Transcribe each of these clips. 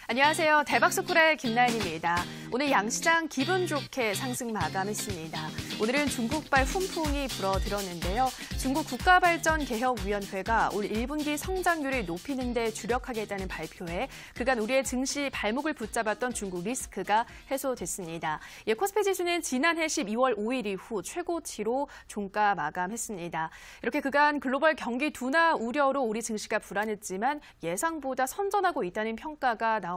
안녕하세요. 대박스쿨의 김나연입니다. 오늘 양시장 기분 좋게 상승 마감했습니다. 오늘은 중국발 훈풍이 불어들었는데요. 중국 국가발전개혁위원회가 올 1분기 성장률을 높이는 데 주력하겠다는 발표에 그간 우리의 증시 발목을 붙잡았던 중국 리스크가 해소됐습니다. 코스피 지수는 지난해 12월 5일 이후 최고치로 종가 마감했습니다. 이렇게 그간 글로벌 경기 둔화 우려로 우리 증시가 불안했지만 예상보다 선전하고 있다는 평가가 나옵니다.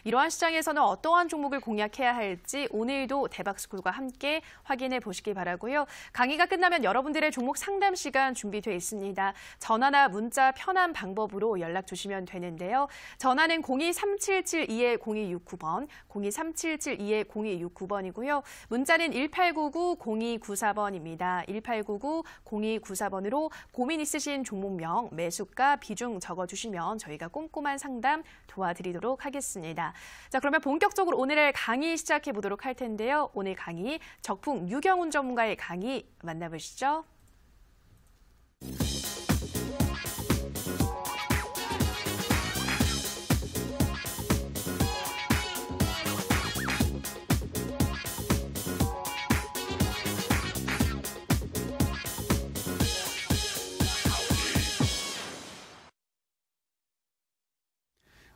이러한 시장에서는 어떠한 종목을 공략해야 할지 오늘도 대박스쿨과 함께 확인해 보시기 바라고요. 강의가 끝나면 여러분들의 종목 상담 시간 준비되어 있습니다. 전화나 문자 편한 방법으로 연락 주시면 되는데요. 전화는 02-3772-0269번, 02-3772-0269번이고요. 문자는 1899-0294번입니다. 1899-0294번으로 고민 있으신 종목명, 매수가, 비중 적어주시면 저희가 꼼꼼한 상담 도와드리도록 하겠습니다. 자, 그러면 본격적으로 오늘의 강의 시작해 보도록 할 텐데요. 오늘 강의 적풍 유경훈 전문가의 강의 만나보시죠.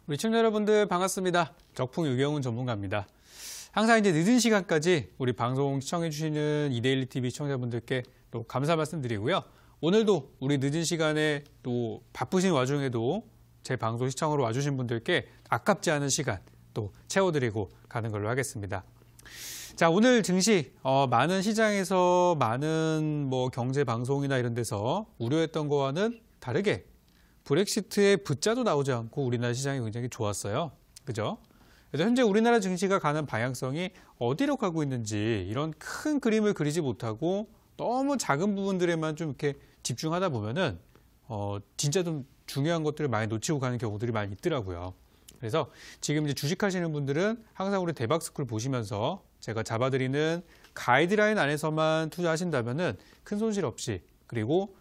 우리 시청자 여러분들 반갑습니다. 적풍 유경훈 전문가입니다. 항상 이제 늦은 시간까지 우리 방송 시청해주시는 이데일리 TV 시청자분들께 또 감사 말씀드리고요. 오늘도 우리 늦은 시간에 또 바쁘신 와중에도 제 방송 시청으로 와주신 분들께 아깝지 않은 시간 또 채워드리고 가는 걸로 하겠습니다. 자, 오늘 증시 많은 시장에서 많은 경제 방송이나 이런 데서 우려했던 거와는 다르게 브렉시트의 붙자도 나오지 않고 우리나라 시장이 굉장히 좋았어요. 그죠? 그래서 현재 우리나라 증시가 가는 방향성이 어디로 가고 있는지 이런 큰 그림을 그리지 못하고 너무 작은 부분들에만 좀 이렇게 집중하다 보면은 진짜 좀 중요한 것들을 많이 놓치고 가는 경우들이 많이 있더라고요. 그래서 지금 이제 주식하시는 분들은 항상 우리 대박스쿨 보시면서 제가 잡아드리는 가이드라인 안에서만 투자하신다면은 큰 손실 없이, 그리고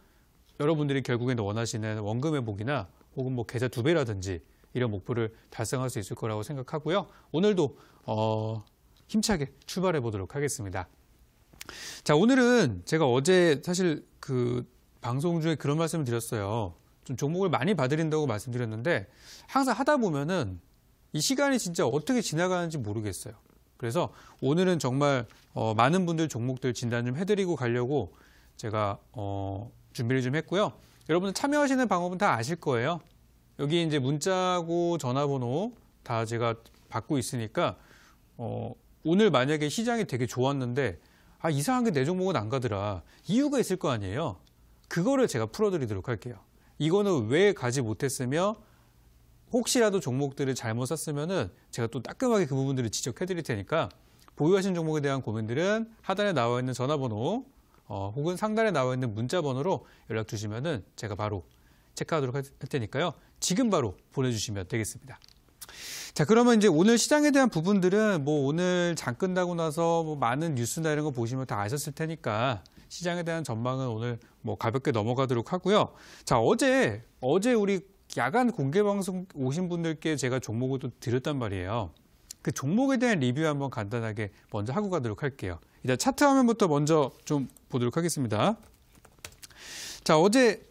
여러분들이 결국에는 원하시는 원금 회복이나 혹은 계좌 2배라든지 이런 목표를 달성할 수 있을 거라고 생각하고요. 오늘도 힘차게 출발해 보도록 하겠습니다. 자, 오늘은 제가 어제 사실 그 방송 중에 그런 말씀을 드렸어요. 좀 종목을 많이 봐드린다고 말씀드렸는데 항상 하다 보면은 이 시간이 진짜 어떻게 지나가는지 모르겠어요. 그래서 오늘은 정말 많은 분들 종목들 진단 좀 해드리고 가려고 제가 준비를 좀 했고요. 여러분 참여하시는 방법은 다 아실 거예요. 여기 이제 문자하고 전화번호 다 제가 받고 있으니까 오늘 만약에 시장이 되게 좋았는데 이상하게 내 종목은 안 가더라. 이유가 있을 거 아니에요. 그거를 제가 풀어드리도록 할게요. 이거는 왜 가지 못했으며 혹시라도 종목들을 잘못 샀으면은 제가 또 따끔하게 그 부분들을 지적해 드릴 테니까 보유하신 종목에 대한 고민들은 하단에 나와 있는 전화번호 혹은 상단에 나와 있는 문자 번호로 연락 주시면은 제가 바로 체크하도록 할 테니까요. 지금 바로 보내주시면 되겠습니다. 자, 그러면 이제 오늘 시장에 대한 부분들은 오늘 장 끝나고 나서 많은 뉴스나 이런 거 보시면 다 아셨을 테니까 시장에 대한 전망은 오늘 가볍게 넘어가도록 하고요. 자, 어제 우리 야간 공개 방송 오신 분들께 제가 종목을 또 드렸단 말이에요. 그 종목에 대한 리뷰 한번 간단하게 먼저 하고 가도록 할게요. 일단 차트 화면부터 먼저 좀 보도록 하겠습니다. 자, 어제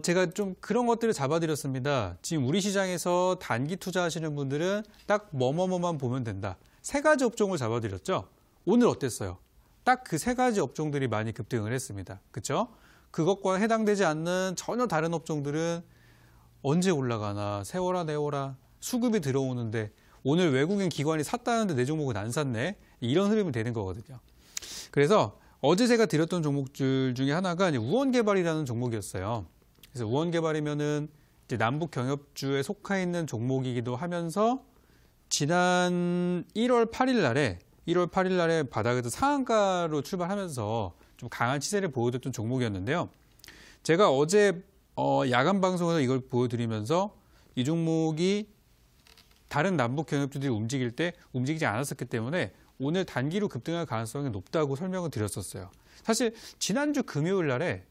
제가 좀 그런 것들을 잡아드렸습니다. 지금 우리 시장에서 단기 투자하시는 분들은 딱 뭐뭐뭐만 보면 된다. 3가지 업종을 잡아드렸죠. 오늘 어땠어요? 딱 그 3가지 업종들이 많이 급등을 했습니다. 그렇죠? 그것과 해당되지 않는 전혀 다른 업종들은 언제 올라가나, 세워라 내워라, 수급이 들어오는데 오늘 외국인 기관이 샀다는데 내 종목은 안 샀네. 이런 흐름이 되는 거거든요. 그래서 어제 제가 드렸던 종목들 중에 하나가 우원개발이라는 종목이었어요. 그래서 우원개발이면은 이제 남북 경협주에 속해 있는 종목이기도 하면서 지난 1월 8일 날에 바닥에서 상한가로 출발하면서 좀 강한 치세를 보여줬던 종목이었는데요. 제가 어제 야간 방송에서 이걸 보여드리면서 이 종목이 다른 남북 경협주들이 움직일 때 움직이지 않았었기 때문에 오늘 단기로 급등할 가능성이 높다고 설명을 드렸었어요. 사실 지난주 금요일 날에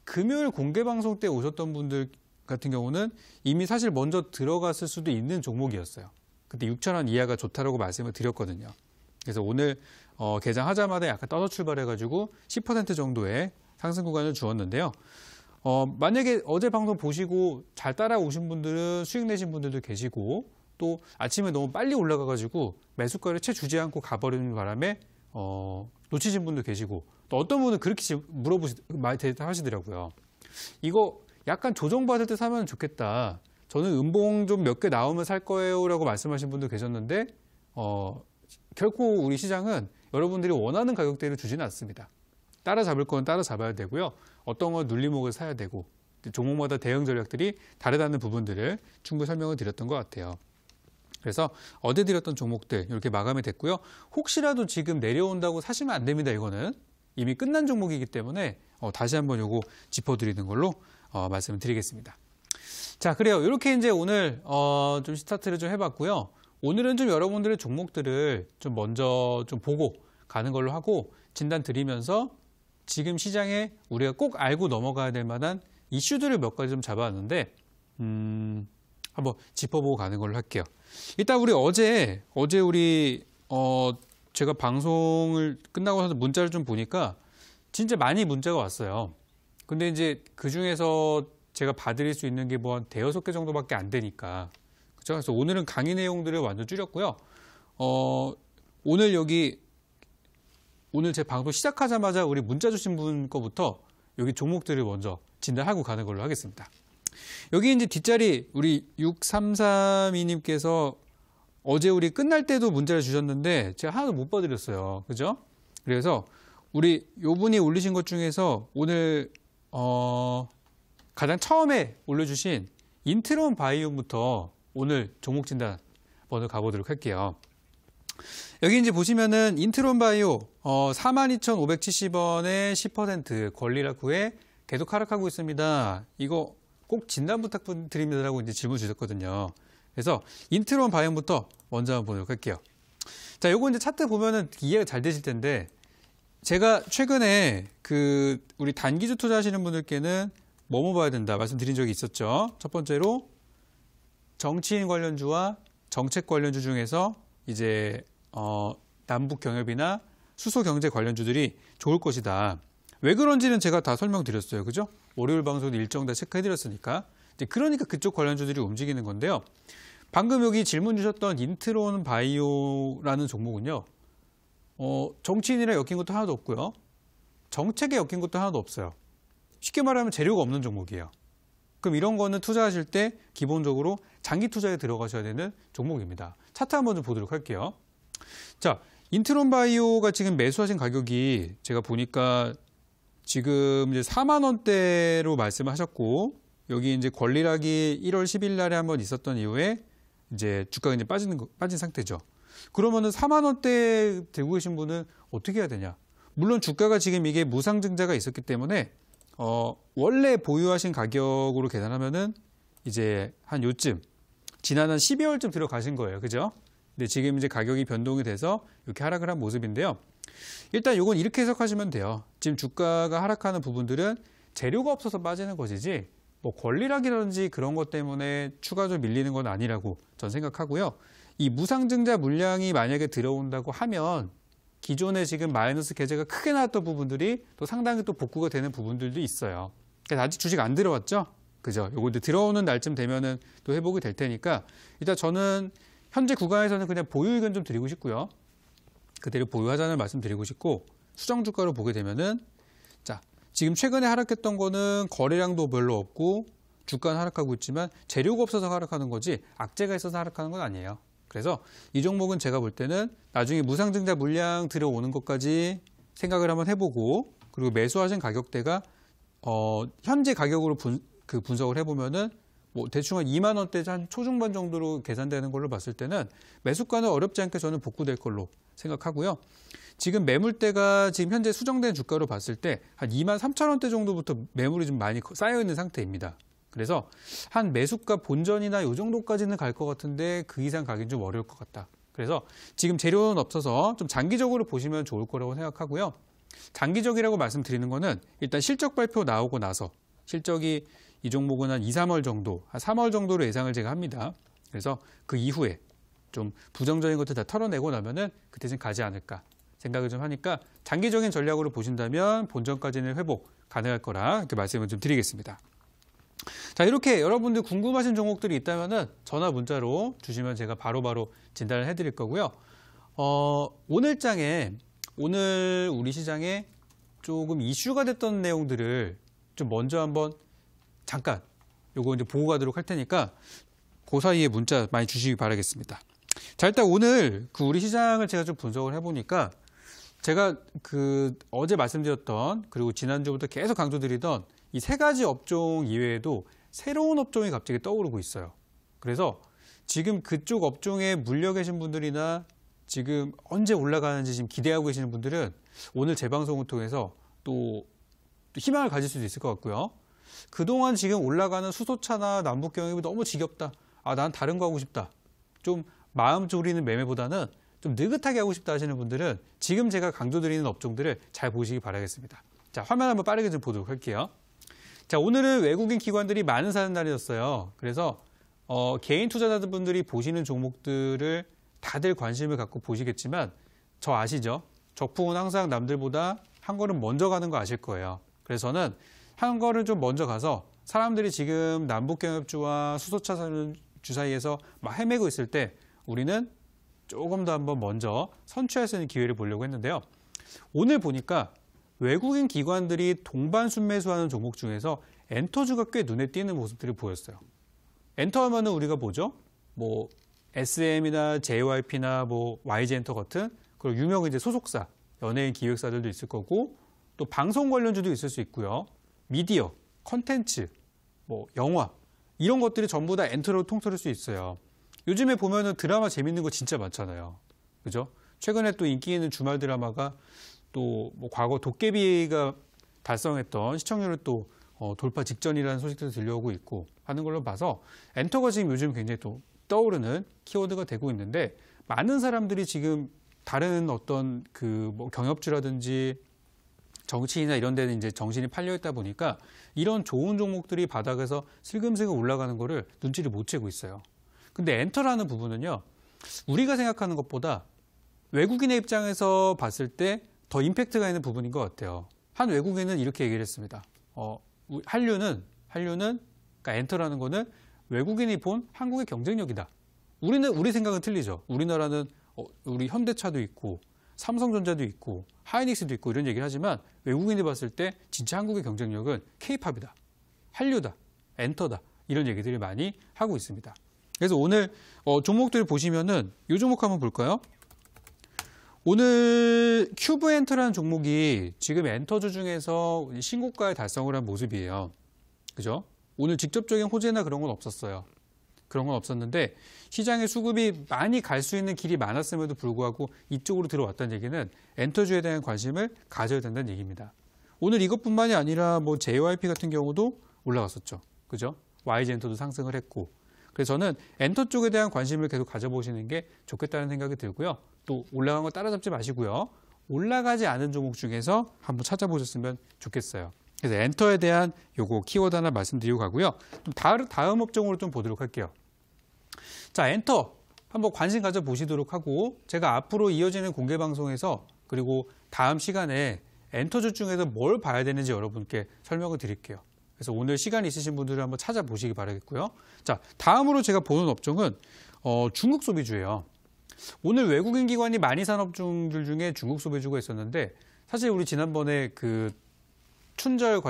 금요일 공개 방송 때 오셨던 분들 같은 경우는 이미 사실 먼저 들어갔을 수도 있는 종목이었어요. 그때 6,000원 이하가 좋다라고 말씀을 드렸거든요. 그래서 오늘 개장하자마자 약간 떠서 출발해가지고 10% 정도의 상승 구간을 주었는데요. 만약에 어제 방송 보시고 잘 따라오신 분들은 수익 내신 분들도 계시고 또 아침에 너무 빨리 올라가가지고 매수가를 채 주지 않고 가버리는 바람에 놓치신 분도 계시고 또 어떤 분은 그렇게 많이 대답하시더라고요. 이거 약간 조정받을 때 사면 좋겠다. 저는 음봉 좀 몇 개 나오면 살 거예요 라고 말씀하신 분도 계셨는데 결코 우리 시장은 여러분들이 원하는 가격대를 주지는 않습니다. 따라잡을 건 따라잡아야 되고요. 어떤 건 눌림목을 사야 되고 종목마다 대응 전략들이 다르다는 부분들을 충분히 설명을 드렸던 것 같아요. 그래서 어제 드렸던 종목들 이렇게 마감이 됐고요. 혹시라도 지금 내려온다고 사시면 안 됩니다. 이거는 이미 끝난 종목이기 때문에 다시 한번 요거 짚어드리는 걸로 말씀을 드리겠습니다. 자, 그래요. 이렇게 이제 오늘 좀 스타트를 좀 해봤고요. 오늘은 좀 여러분들의 종목들을 좀 먼저 좀 보고 가는 걸로 하고 진단 드리면서 지금 시장에 우리가 꼭 알고 넘어가야 될 만한 이슈들을 몇 가지 좀 잡아왔는데 한번 짚어보고 가는 걸로 할게요. 일단 우리 어제 우리 제가 방송을 끝나고 나서 문자를 좀 보니까 진짜 많이 문자가 왔어요. 근데 이제 그 중에서 제가 봐드릴 수 있는 게 뭐 한 대여섯 개 정도밖에 안 되니까. 그렇죠? 그래서 오늘은 강의 내용들을 완전 줄였고요. 오늘 제 방송 시작하자마자 우리 문자 주신 분 거부터 여기 종목들을 먼저 진단하고 가는 걸로 하겠습니다. 여기 이제 뒷자리 우리 6332님께서 어제 우리 끝날 때도 문자를 주셨는데 제가 하나도 못 봐드렸어요. 그죠? 그래서 우리 요분이 올리신 것 중에서 오늘 가장 처음에 올려주신 인트론 바이오부터 오늘 종목 진단 먼저 가보도록 할게요. 여기 이제 보시면은 인트론 바이오 42,570원에 10% 권리락 후에 계속 하락하고 있습니다. 이거 꼭 진단 부탁드립니다라고 이제 질문 주셨거든요. 그래서 인트론 바이오부터 먼저 한번 보도록 할게요. 자, 요거 이제 차트 보면은 이해가 잘 되실 텐데 제가 최근에 우리 단기주 투자하시는 분들께는 뭐뭐 봐야 된다 말씀드린 적이 있었죠. 첫 번째로 정치인 관련주와 정책 관련주 중에서 이제 남북 경협이나 수소 경제 관련주들이 좋을 것이다. 왜 그런지는 제가 다 설명드렸어요. 그죠? 월요일 방송도 일정 다 체크해드렸으니까. 그러니까 그쪽 관련주들이 움직이는 건데요. 방금 여기 질문 주셨던 인트론 바이오라는 종목은요. 정치인이랑 엮인 것도 하나도 없고요. 정책에 엮인 것도 하나도 없어요. 쉽게 말하면 재료가 없는 종목이에요. 그럼 이런 거는 투자하실 때 기본적으로 장기 투자에 들어가셔야 되는 종목입니다. 차트 한번 좀 보도록 할게요. 자, 인트론 바이오가 지금 매수하신 가격이 제가 보니까 지금 이제 4만 원대로 말씀하셨고 여기 이제 권리락이 1월 10일 날에 한번 있었던 이후에 이제 주가가 이제 빠진 상태죠. 그러면은 4만 원대 들고 계신 분은 어떻게 해야 되냐? 물론 주가가 지금 이게 무상증자가 있었기 때문에 원래 보유하신 가격으로 계산하면은 이제 한 요쯤 지난 한 12월쯤 들어가신 거예요. 그죠? 근데 지금 이제 가격이 변동이 돼서 이렇게 하락을 한 모습인데요. 일단 이건 이렇게 해석하시면 돼요. 지금 주가가 하락하는 부분들은 재료가 없어서 빠지는 것이지 뭐 권리락이라든지 그런 것 때문에 추가적으로 밀리는 건 아니라고 전 생각하고요. 이 무상증자 물량이 만약에 들어온다고 하면 기존에 지금 마이너스 계제가 크게 나왔던 부분들이 또 상당히 또 복구가 되는 부분들도 있어요. 그래서 아직 주식 안 들어왔죠? 그죠? 요거 들어오는 날쯤 되면은 또 회복이 될 테니까 일단 저는 현재 구간에서는 그냥 보유 의견 좀 드리고 싶고요. 그대로 보유하자는 말씀 드리고 싶고 수정 주가로 보게 되면은 자, 지금 최근에 하락했던 거는 거래량도 별로 없고 주가는 하락하고 있지만 재료가 없어서 하락하는 거지 악재가 있어서 하락하는 건 아니에요. 그래서 이 종목은 제가 볼 때는 나중에 무상증자 물량 들어오는 것까지 생각을 한번 해보고 그리고 매수하신 가격대가 현재 가격으로 분석을 해보면은 뭐 대충 한 2만 원대 한 초중반 정도로 계산되는 걸로 봤을 때는 매수가는 어렵지 않게 저는 복구될 걸로 생각하고요. 지금 매물대가 지금 현재 수정된 주가로 봤을 때 한 2만 3천 원대 정도부터 매물이 좀 많이 쌓여 있는 상태입니다. 그래서 한 매수가 본전이나 이 정도까지는 갈 것 같은데 그 이상 가긴 좀 어려울 것 같다. 그래서 지금 재료는 없어서 좀 장기적으로 보시면 좋을 거라고 생각하고요. 장기적이라고 말씀드리는 거는 일단 실적 발표 나오고 나서 실적이 이 종목은 한 2, 3월 정도, 한 3월 정도로 예상을 제가 합니다. 그래서 그 이후에 좀 부정적인 것들 다 털어내고 나면은 그때쯤 가지 않을까 생각을 좀 하니까 장기적인 전략으로 보신다면 본전까지는 회복 가능할 거라 이렇게 말씀을 좀 드리겠습니다. 자, 이렇게 여러분들 궁금하신 종목들이 있다면은 전화 문자로 주시면 제가 바로바로 진단을 해드릴 거고요. 오늘 우리 시장에 조금 이슈가 됐던 내용들을 좀 먼저 한번 잠깐 요거 이제 보고 가도록 할 테니까 그 사이에 문자 많이 주시기 바라겠습니다. 자, 일단 오늘 우리 시장을 제가 좀 분석을 해보니까 제가 어제 말씀드렸던 그리고 지난주부터 계속 강조드리던 이 세 가지 업종 이외에도 새로운 업종이 갑자기 떠오르고 있어요. 그래서 지금 그쪽 업종에 물려 계신 분들이나 지금 언제 올라가는지 지금 기대하고 계시는 분들은 오늘 제 방송을 통해서 또 희망을 가질 수도 있을 것 같고요. 그동안 지금 올라가는 수소차나 남북 경협이 너무 지겹다. 난 다른 거 하고 싶다. 좀 마음 졸이는 매매보다는 좀 느긋하게 하고 싶다 하시는 분들은 지금 제가 강조드리는 업종들을 잘 보시기 바라겠습니다. 자, 화면 한번 빠르게 좀 보도록 할게요. 자, 오늘은 외국인 기관들이 많은 사는 날이었어요. 그래서 개인 투자자분들이 보시는 종목들을 다들 관심을 갖고 보시겠지만 저 아시죠? 적풍은 항상 남들보다 한 걸음 먼저 가는 거 아실 거예요. 그래서 저는 한 걸음 좀 먼저 가서 사람들이 지금 남북경협주와 수소차주 사이에서 막 헤매고 있을 때 우리는 조금 더 한번 먼저 선취할 수 있는 기회를 보려고 했는데요. 오늘 보니까 외국인 기관들이 동반 순매수하는 종목 중에서 엔터주가 꽤 눈에 띄는 모습들이 보였어요. 엔터 하면은 우리가 뭐죠? 뭐 SM이나 JYP나 뭐 YG엔터 같은 그리고 유명 이제 소속사, 연예인 기획사들도 있을 거고 또 방송 관련주도 있을 수 있고요. 미디어, 컨텐츠, 뭐 영화 이런 것들이 전부 다 엔터로 통틀을 수 있어요. 요즘에 보면은 드라마 재밌는 거 진짜 많잖아요. 그죠? 최근에 또 인기 있는 주말 드라마가 또 뭐 과거 도깨비가 달성했던 시청률을 또 돌파 직전이라는 소식도 들려오고 있고 하는 걸로 봐서 엔터가 지금 요즘 굉장히 또 떠오르는 키워드가 되고 있는데 많은 사람들이 지금 다른 어떤 뭐 경협주라든지 정치인이나 이런 데는 이제 정신이 팔려 있다 보니까 이런 좋은 종목들이 바닥에서 슬금슬금 올라가는 거를 눈치를 못 채고 있어요. 근데 엔터라는 부분은요, 우리가 생각하는 것보다 외국인의 입장에서 봤을 때 더 임팩트가 있는 부분인 것 같아요. 한 외국인은 이렇게 얘기를 했습니다. 한류는 그러니까 엔터라는 거는 외국인이 본 한국의 경쟁력이다. 우리 생각은 틀리죠. 우리나라는 우리 현대차도 있고 삼성전자도 있고 하이닉스도 있고 이런 얘기를 하지만 외국인이 봤을 때 진짜 한국의 경쟁력은 K-팝이다, 한류다, 엔터다 이런 얘기들을 많이 하고 있습니다. 그래서 오늘 종목들 보시면은 이 종목 한번 볼까요? 오늘 큐브엔터라는 종목이 지금 엔터주 중에서 신고가에 달성을 한 모습이에요. 그죠? 오늘 직접적인 호재나 그런 건 없었어요. 그런 건 없었는데 시장의 수급이 많이 갈 수 있는 길이 많았음에도 불구하고 이쪽으로 들어왔다는 얘기는 엔터주에 대한 관심을 가져야 된다는 얘기입니다. 오늘 이것뿐만이 아니라 뭐 JYP 같은 경우도 올라갔었죠. 그죠? YG엔터도 상승을 했고. 그래서 저는 엔터 쪽에 대한 관심을 계속 가져보시는 게 좋겠다는 생각이 들고요. 또 올라간 거 따라잡지 마시고요. 올라가지 않은 종목 중에서 한번 찾아보셨으면 좋겠어요. 그래서 엔터에 대한 요거 키워드 하나 말씀드리고 가고요. 좀 다음 업종으로 좀 보도록 할게요. 자, 엔터 한번 관심 가져보시도록 하고 제가 앞으로 이어지는 공개 방송에서 그리고 다음 시간에 엔터주 중에서 뭘 봐야 되는지 여러분께 설명을 드릴게요. 그래서 오늘 시간 있으신 분들은 한번 찾아보시기 바라겠고요. 자, 다음으로 제가 보는 업종은 중국 소비주예요. 오늘 외국인 기관이 많이 산 업종들 중에 중국 소비주가 있었는데 사실 우리 지난번에 춘절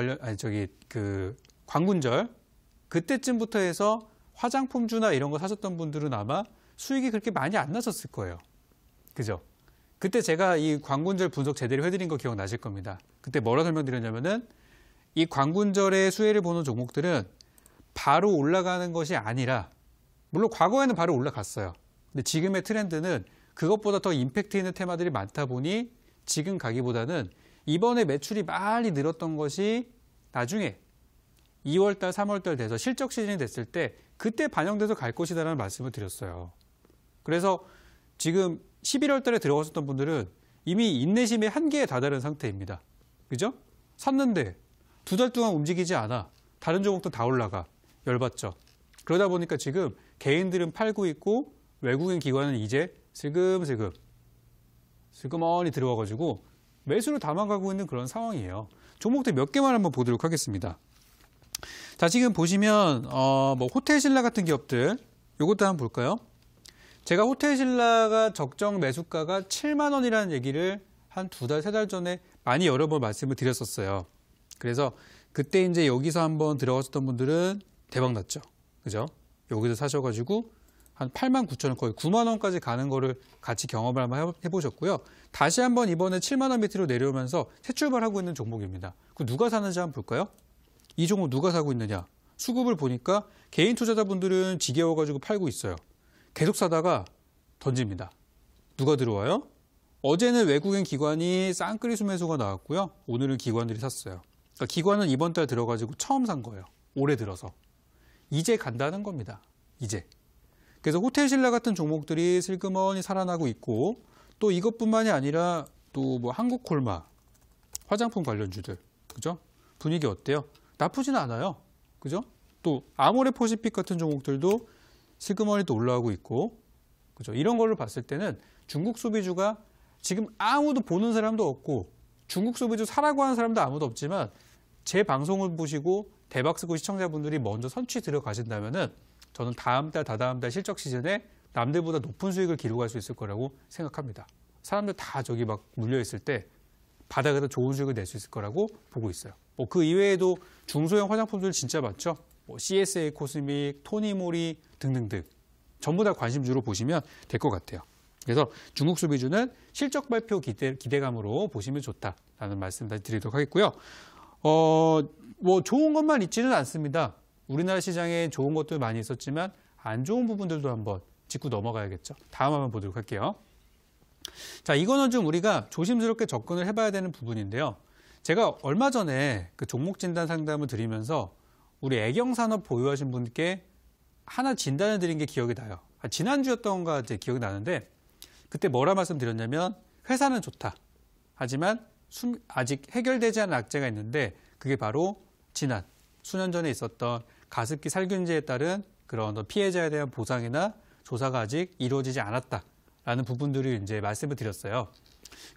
광군절 그때쯤부터 해서 화장품주나 이런 거 사셨던 분들은 아마 수익이 그렇게 많이 안 나셨을 거예요. 그죠? 그때 제가 이 광군절 분석 제대로 해드린 거 기억나실 겁니다. 그때 뭐라 설명드렸냐면은 이 광군절의 수혜를 보는 종목들은 바로 올라가는 것이 아니라 물론 과거에는 바로 올라갔어요. 근데 지금의 트렌드는 그것보다 더 임팩트 있는 테마들이 많다 보니 지금 가기보다는 이번에 매출이 많이 늘었던 것이 나중에 2월달, 3월달 돼서 실적 시즌이 됐을 때 그때 반영돼서 갈 것이다라는 말씀을 드렸어요. 그래서 지금 11월 달에 들어갔었던 분들은 이미 인내심의 한계에 다다른 상태입니다. 그죠? 샀는데 2달 동안 움직이지 않아. 다른 종목도 다 올라가. 열받죠. 그러다 보니까 지금 개인들은 팔고 있고 외국인 기관은 이제 슬그머니 들어와가지고 매수로 담아가고 있는 그런 상황이에요. 종목들 몇 개만 한번 보도록 하겠습니다. 자, 지금 보시면 뭐 호텔신라 같은 기업들 요것도 한번 볼까요? 제가 호텔신라가 적정 매수가가 7만 원이라는 얘기를 한 2달, 3달 전에 많이 여러 번 말씀을 드렸었어요. 그래서 그때 이제 여기서 한번 들어갔었던 분들은 대박 났죠. 그죠? 여기서 사셔가지고 한 8만 9천 원, 거의 9만 원까지 가는 거를 같이 경험을 한번 해보셨고요. 다시 한번 이번에 7만 원 밑으로 내려오면서 새 출발하고 있는 종목입니다. 그 누가 사는지 한번 볼까요? 이 종목 누가 사고 있느냐? 수급을 보니까 개인 투자자분들은 지겨워가지고 팔고 있어요. 계속 사다가 던집니다. 누가 들어와요? 어제는 외국인 기관이 쌍끌이 매수가 나왔고요. 오늘은 기관들이 샀어요. 그러니까 기관은 이번 달 들어가지고 처음 산 거예요. 올해 들어서. 이제 간다는 겁니다. 이제. 그래서 호텔신라 같은 종목들이 슬그머니 살아나고 있고 또 이것뿐만이 아니라 또 뭐 한국콜마, 화장품 관련주들. 그죠? 분위기 어때요? 나쁘진 않아요. 그죠? 또 아모레퍼시픽 같은 종목들도 슬그머니 또 올라오고 있고. 그죠? 이런 걸로 봤을 때는 중국 소비주가 지금 아무도 보는 사람도 없고 중국 소비주 사라고 하는 사람도 아무도 없지만 제 방송을 보시고 대박스고 시청자분들이 먼저 선취 들어가신다면은 저는 다음 달, 다다음 달 실적 시즌에 남들보다 높은 수익을 기록할 수 있을 거라고 생각합니다. 사람들 다 저기 막 물려있을 때 바닥에서 좋은 수익을 낼 수 있을 거라고 보고 있어요. 뭐 그 이외에도 중소형 화장품들 진짜 많죠. 뭐 CSA 코스믹, 토니모리 등등등. 전부 다 관심주로 보시면 될 것 같아요. 그래서 중국 소비주는 실적 발표 기대감으로 보시면 좋다라는 말씀 다시 드리도록 하겠고요. 뭐 좋은 것만 있지는 않습니다. 우리나라 시장에 좋은 것도 많이 있었지만 안 좋은 부분들도 한번 짚고 넘어가야겠죠. 다음 한번 보도록 할게요. 자, 이거는 좀 우리가 조심스럽게 접근을 해봐야 되는 부분인데요. 제가 얼마 전에 그 종목 진단 상담을 드리면서 우리 애경산업 보유하신 분께 하나 진단을 드린 게 기억이 나요. 지난주였던가 이제 기억이 나는데 그때 뭐라 말씀드렸냐면 회사는 좋다. 하지만 아직 해결되지 않은 악재가 있는데 그게 바로 지난 수년 전에 있었던 가습기 살균제에 따른 그런 피해자에 대한 보상이나 조사가 아직 이루어지지 않았다라는 부분들을 이제 말씀을 드렸어요.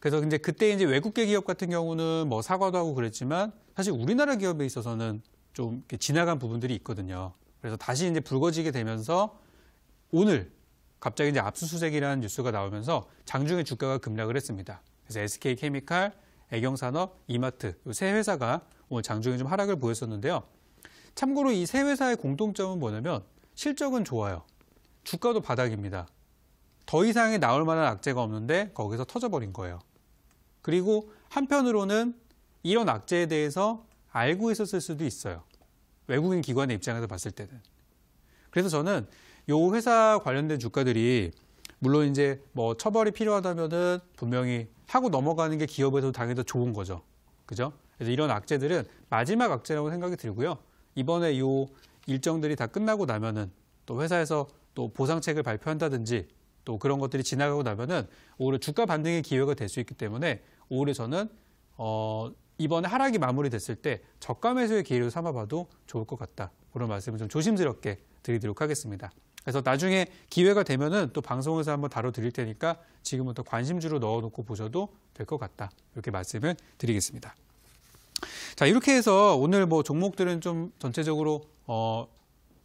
그래서 이제 그때 이제 외국계 기업 같은 경우는 뭐 사과도 하고 그랬지만 사실 우리나라 기업에 있어서는 좀 지나간 부분들이 있거든요. 그래서 다시 이제 불거지게 되면서 오늘 갑자기 이제 압수수색이라는 뉴스가 나오면서 장중에 주가가 급락을 했습니다. 그래서 SK케미칼, 애경산업, 이마트 이 세 회사가 오늘 장중에 좀 하락을 보였었는데요. 참고로 이 세 회사의 공통점은 뭐냐면 실적은 좋아요. 주가도 바닥입니다. 더 이상이 나올 만한 악재가 없는데 거기서 터져버린 거예요. 그리고 한편으로는 이런 악재에 대해서 알고 있었을 수도 있어요. 외국인 기관의 입장에서 봤을 때는. 그래서 저는 이 회사 관련된 주가들이 물론 이제 뭐 처벌이 필요하다면은 분명히 하고 넘어가는 게 기업에서 당연히 더 좋은 거죠. 그죠? 그래서 이런 악재들은 마지막 악재라고 생각이 들고요. 이번에 이 일정들이 다 끝나고 나면은 또 회사에서 또 보상책을 발표한다든지 또 그런 것들이 지나가고 나면은 오히려 주가 반등의 기회가 될 수 있기 때문에 오히려 저는 이번에 하락이 마무리됐을 때 저가 매수의 기회로 삼아봐도 좋을 것 같다. 그런 말씀을 좀 조심스럽게 드리도록 하겠습니다. 그래서 나중에 기회가 되면은 또 방송에서 한번 다뤄드릴 테니까 지금부터 관심주로 넣어놓고 보셔도 될 것 같다. 이렇게 말씀을 드리겠습니다. 자, 이렇게 해서 오늘 뭐 종목들은 좀 전체적으로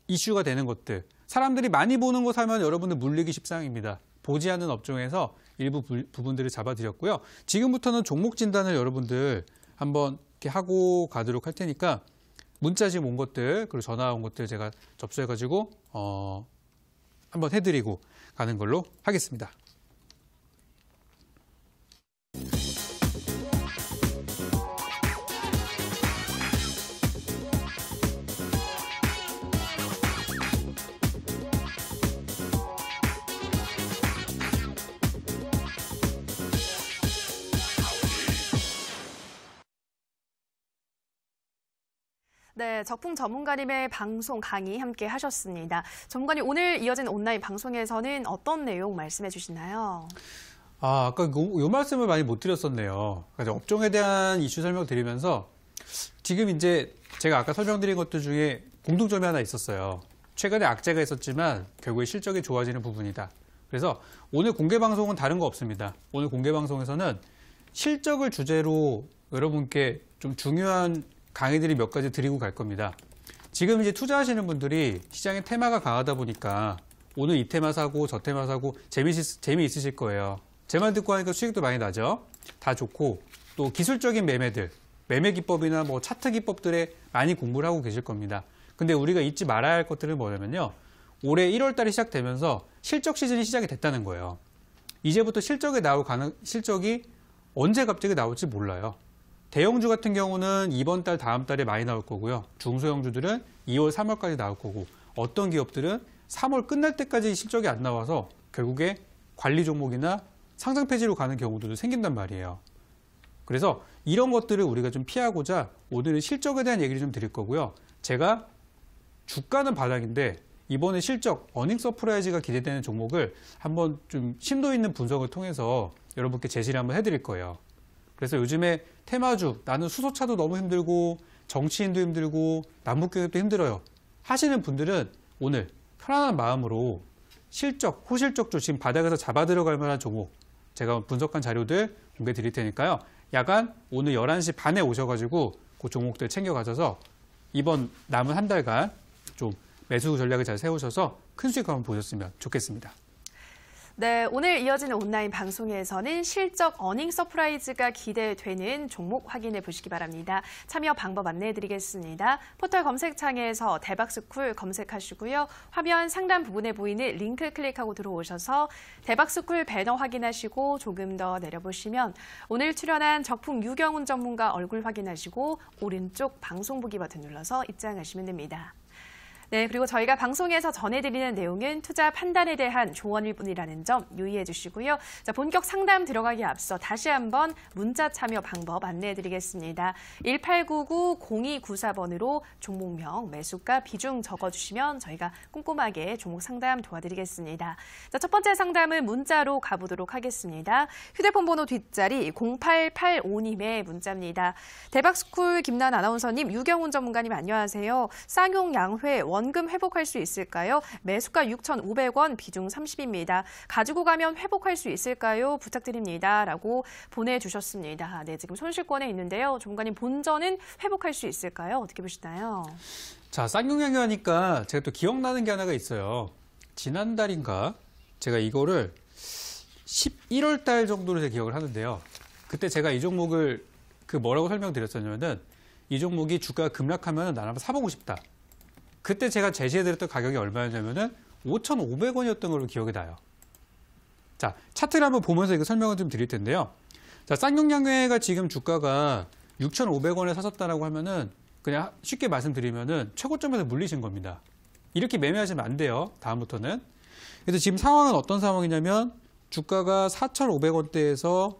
이슈가 되는 것들, 사람들이 많이 보는 거 사면 여러분들 물리기 십상입니다. 보지 않는 업종에서 일부 부분들을 잡아드렸고요. 지금부터는 종목 진단을 여러분들 한번 이렇게 하고 가도록 할 테니까 문자 지금 온 것들 그리고 전화 온 것들 제가 접수해가지고 한번 해드리고 가는 걸로 하겠습니다. 네, 적풍 전문가님의 방송 강의 함께 하셨습니다. 전문가님, 오늘 이어진 온라인 방송에서는 어떤 내용 말씀해 주시나요? 아까 요 말씀을 많이 못 드렸었네요. 그래서 업종에 대한 이슈 설명 드리면서 지금 이제 제가 아까 설명드린 것들 중에 공통점이 하나 있었어요. 최근에 악재가 있었지만 결국에 실적이 좋아지는 부분이다. 그래서 오늘 공개 방송은 다른 거 없습니다. 오늘 공개 방송에서는 실적을 주제로 여러분께 좀 중요한 강의들이 몇 가지 드리고 갈 겁니다. 지금 이제 투자하시는 분들이 시장의 테마가 강하다 보니까 오늘 이 테마 사고 저 테마 사고 재미있으실 거예요. 제 말 듣고 하니까 수익도 많이 나죠. 다 좋고 또 기술적인 매매들, 매매 기법이나 뭐 차트 기법들에 많이 공부를 하고 계실 겁니다. 근데 우리가 잊지 말아야 할 것들은 뭐냐면요. 올해 1월 달이 시작되면서 실적 시즌이 시작이 됐다는 거예요. 이제부터 실적이 언제 갑자기 나올지 몰라요. 대형주 같은 경우는 이번 달, 다음 달에 많이 나올 거고요. 중소형주들은 2월, 3월까지 나올 거고 어떤 기업들은 3월 끝날 때까지 실적이 안 나와서 결국에 관리 종목이나 상장 폐지로 가는 경우도 생긴단 말이에요. 그래서 이런 것들을 우리가 좀 피하고자 오늘은 실적에 대한 얘기를 좀 드릴 거고요. 제가 주가는 바닥인데 이번에 실적, 어닝 서프라이즈가 기대되는 종목을 한번 좀 심도 있는 분석을 통해서 여러분께 제시를 한번 해드릴 거예요. 그래서 요즘에 테마주, 나는 수소차도 너무 힘들고 정치인도 힘들고 남북경협도 힘들어요 하시는 분들은 오늘 편안한 마음으로 실적, 호실적주 지금 바닥에서 잡아 들어갈 만한 종목 제가 분석한 자료들 공개 드릴 테니까요. 야간 오늘 11시 반에 오셔가지고 그 종목들 챙겨 가셔서 이번 남은 한 달간 좀 매수 전략을 잘 세우셔서 큰 수익 한번 보셨으면 좋겠습니다. 네, 오늘 이어지는 온라인 방송에서는 실적 어닝 서프라이즈가 기대되는 종목 확인해 보시기 바랍니다. 참여 방법 안내해 드리겠습니다. 포털 검색창에서 대박스쿨 검색하시고요. 화면 상단 부분에 보이는 링크 클릭하고 들어오셔서 대박스쿨 배너 확인하시고 조금 더 내려보시면 오늘 출연한 적풍 유경훈 전문가 얼굴 확인하시고 오른쪽 방송 보기 버튼 눌러서 입장하시면 됩니다. 네, 그리고 저희가 방송에서 전해드리는 내용은 투자 판단에 대한 조언일 뿐이라는 점 유의해 주시고요. 자, 본격 상담 들어가기 앞서 다시 한번 문자 참여 방법 안내해드리겠습니다. 1899-0294번으로 종목명, 매수가, 비중 적어주시면 저희가 꼼꼼하게 종목 상담 도와드리겠습니다. 자, 첫 번째 상담은 문자로 가보도록 하겠습니다. 휴대폰 번호 뒷자리 0885님의 문자입니다. 대박스쿨 김난 아나운서님, 유경훈 전문가님 안녕하세요. 쌍용 양회 원금 회복할 수 있을까요? 매수가 6,500원, 비중 30입니다. 가지고 가면 회복할 수 있을까요? 부탁드립니다. 라고 보내주셨습니다. 네, 지금 손실권에 있는데요. 전문가님, 본전은 회복할 수 있을까요? 어떻게 보시나요? 자, 쌍용양회 하니까 제가 또 기억나는 게 하나가 있어요. 지난달인가 제가 이거를 11월 달 정도로 제가 기억을 하는데요. 그때 제가 이 종목을 뭐라고 설명드렸었냐면은 이 종목이 주가가 급락하면 나는 한번 사보고 싶다. 그때 제가 제시해드렸던 가격이 얼마였냐면은 5,500원이었던 걸로 기억이 나요. 자, 차트를 한번 보면서 이거 설명을 좀 드릴 텐데요. 자, 쌍용양회가 지금 주가가 6,500원에 사셨다라고 하면은 그냥 쉽게 말씀드리면은 최고점에서 물리신 겁니다. 이렇게 매매하시면 안 돼요. 다음부터는. 그래서 지금 상황은 어떤 상황이냐면 주가가 4,500원대에서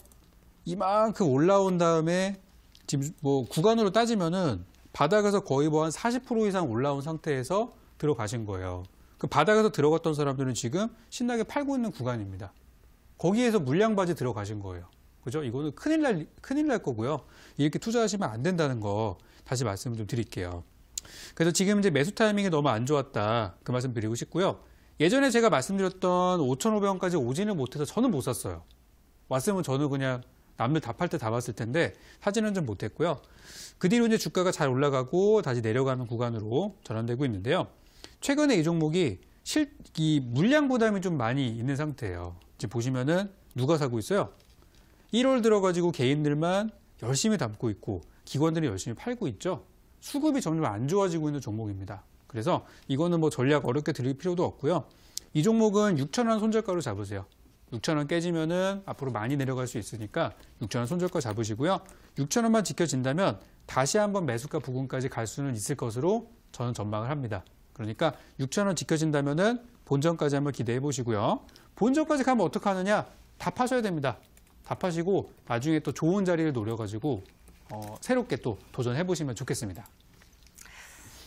이만큼 올라온 다음에 지금 뭐 구간으로 따지면은 바닥에서 거의 뭐 한 40% 이상 올라온 상태에서 들어가신 거예요. 그 바닥에서 들어갔던 사람들은 지금 신나게 팔고 있는 구간입니다. 거기에서 물량바지 들어가신 거예요. 그죠? 이거는 큰일 날 거고요. 이렇게 투자하시면 안 된다는 거 다시 말씀을 좀 드릴게요. 그래서 지금 이제 매수 타이밍이 너무 안 좋았다. 그 말씀 드리고 싶고요. 예전에 제가 말씀드렸던 5,500원까지 오지는 못해서 저는 못 샀어요. 왔으면 저는 그냥 남들 다 팔 때 다 봤을 텐데 사지는 좀 못했고요. 그 뒤로 이제 주가가 잘 올라가고 다시 내려가는 구간으로 전환되고 있는데요. 최근에 이 종목이 이 물량 부담이 좀 많이 있는 상태예요. 지금 보시면은 누가 사고 있어요? 1월 들어가지고 개인들만 열심히 담고 있고 기관들이 열심히 팔고 있죠. 수급이 점점 안 좋아지고 있는 종목입니다. 그래서 이거는 뭐 전략 어렵게 드릴 필요도 없고요. 이 종목은 6,000원 손절가로 잡으세요. 6,000원 깨지면은 앞으로 많이 내려갈 수 있으니까 6,000원 손절가 잡으시고요. 6,000원만 지켜진다면 다시 한번 매수가 부근까지 갈 수는 있을 것으로 저는 전망을 합니다. 그러니까 6,000원 지켜진다면은 본전까지 한번 기대해 보시고요. 본전까지 가면 어떻게 하느냐? 다 파셔야 됩니다. 다 파시고 나중에 또 좋은 자리를 노려가지고 새롭게 또 도전해 보시면 좋겠습니다.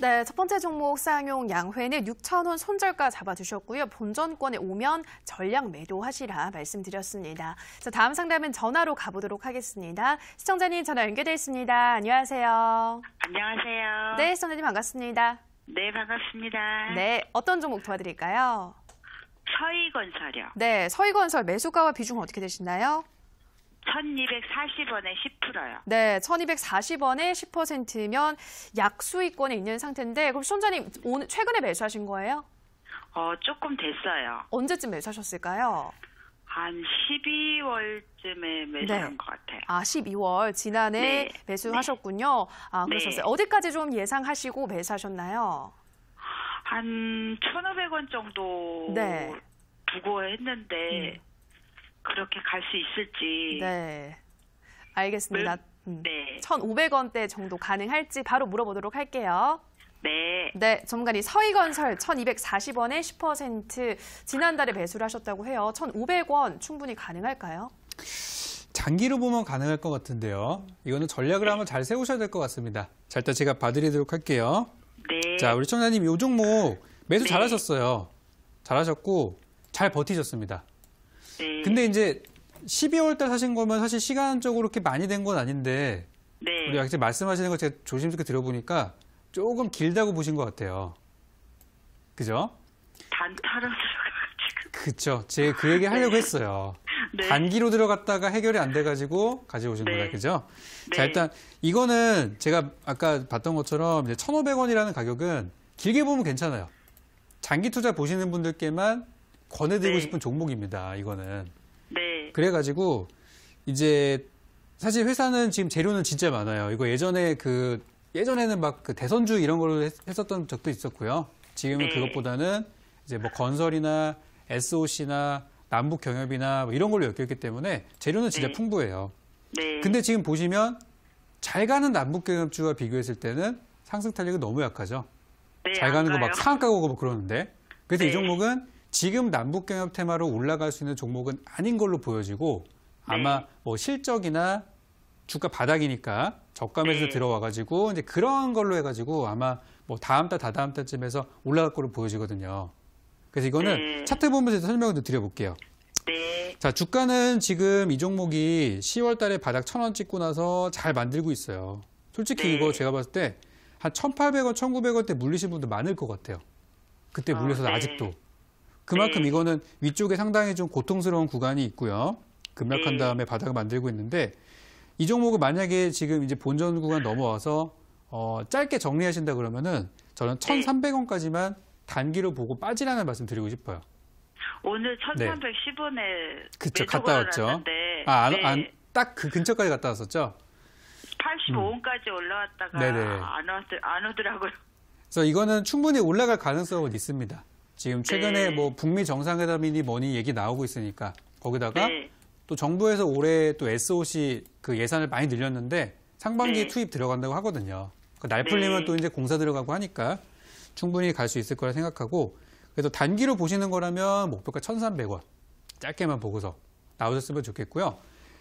네, 첫 번째 종목 쌍용 양회는 6,000원 손절가 잡아주셨고요. 본전권에 오면 전량 매도하시라 말씀드렸습니다. 자, 다음 상담은 전화로 가보도록 하겠습니다. 시청자님 전화 연결돼 있습니다. 안녕하세요. 안녕하세요. 네, 시청자님 반갑습니다. 네, 반갑습니다. 네, 어떤 종목 도와드릴까요? 서희건설이요. 네, 서희건설 매수가와 비중은 어떻게 되시나요? 1240원에 10%요. 네, 1240원에 10%면 약수익권에 있는 상태인데, 그럼 시청자님 오늘 최근에 매수하신 거예요? 조금 됐어요. 언제쯤 매수하셨을까요? 한 12월쯤에 매수한 네. 것 같아요. 아, 12월 지난해 네. 매수하셨군요. 아, 네. 그러셨어요. 어디까지 좀 예상하시고 매수하셨나요? 한 1,500원 정도 네. 두고 했는데 그렇게 갈 수 있을지. 네. 알겠습니다. 네. 1,500원대 정도 가능할지 바로 물어보도록 할게요. 네. 네, 전문가님 서희건설 1,240원에 10% 지난달에 매수를 하셨다고 해요. 1,500원 충분히 가능할까요? 장기로 보면 가능할 것 같은데요. 이거는 전략을 한번 잘 세우셔야 될 것 같습니다. 자, 일단 제가 봐드리도록 할게요. 네. 자, 우리 청자님 이 종목 매수 네. 잘하셨어요. 잘하셨고 잘 버티셨습니다. 네. 근데 이제 12월 달 사신 거면 사실 시간적으로 그렇게 많이 된 건 아닌데 네. 우리 아까 말씀하시는 거 제가 조심스럽게 들어보니까 조금 길다고 보신 것 같아요. 그죠? 단타로 들어가가지고. 그쵸. 제가 그 얘기 하려고 했어요. 네. 단기로 들어갔다가 해결이 안 돼가지고 가져오신 네. 거다. 그죠? 네. 자, 일단 이거는 제가 아까 봤던 것처럼 이제 1,500원이라는 가격은 길게 보면 괜찮아요. 장기 투자 보시는 분들께만 권해드리고 네. 싶은 종목입니다. 이거는. 네. 그래가지고 이제 사실 회사는 지금 재료는 진짜 많아요. 이거 예전에는 막 그 대선주 이런 걸로 했었던 적도 있었고요. 지금은 네. 그것보다는 이제 뭐 건설이나 SOC나 남북 경협이나 뭐 이런 걸로 엮였기 때문에 재료는 진짜 네. 풍부해요. 네. 근데 지금 보시면 잘 가는 남북 경협주와 비교했을 때는 상승 탄력이 너무 약하죠. 네, 잘 가는 거 안 막 가요. 상한가 오고 뭐 그러는데. 그래서 네. 이 종목은 지금 남북 경협 테마로 올라갈 수 있는 종목은 아닌 걸로 보여지고 아마 네. 뭐 실적이나 주가 바닥이니까 저가매수 네. 들어와가지고 이제 그런 걸로 해가지고 아마 뭐 다음 달, 다다음 달쯤에서 올라갈 걸로 보여지거든요. 그래서 이거는 네. 차트 보면서 설명을 좀 드려볼게요. 네. 자, 주가는 지금 이 종목이 10월 달에 바닥 1,000원 찍고 나서 잘 만들고 있어요. 솔직히 네. 이거 제가 봤을 때 한 1,800원, 1,900원대 물리신 분들 많을 것 같아요. 그때 물려서 네. 아직도. 그만큼 네. 이거는 위쪽에 상당히 좀 고통스러운 구간이 있고요. 급락한 네. 다음에 바닥을 만들고 있는데 이 종목은 만약에 지금 이제 본전 구간 넘어와서 짧게 정리하신다 그러면은 저는 1,300원까지만 단기로 보고 빠지라는 말씀 드리고 싶어요. 오늘 네. 1,310원에 그쵸, 갔다 왔죠. 딱 그 근처까지 갔다 왔었죠. 85원까지 올라왔다가 네네. 안 오더라고요. 그래서 이거는 충분히 올라갈 가능성은 있습니다. 지금 최근에 네. 뭐 북미 정상회담이니 뭐니 얘기 나오고 있으니까 거기다가 네. 또 정부에서 올해 또 SOC 그 예산을 많이 늘렸는데 상반기에 네. 투입 들어간다고 하거든요. 날 풀리면 네. 또 이제 공사 들어가고 하니까 충분히 갈 수 있을 거라 생각하고 그래서 단기로 보시는 거라면 목표가 1,300원 짧게만 보고서 나오셨으면 좋겠고요.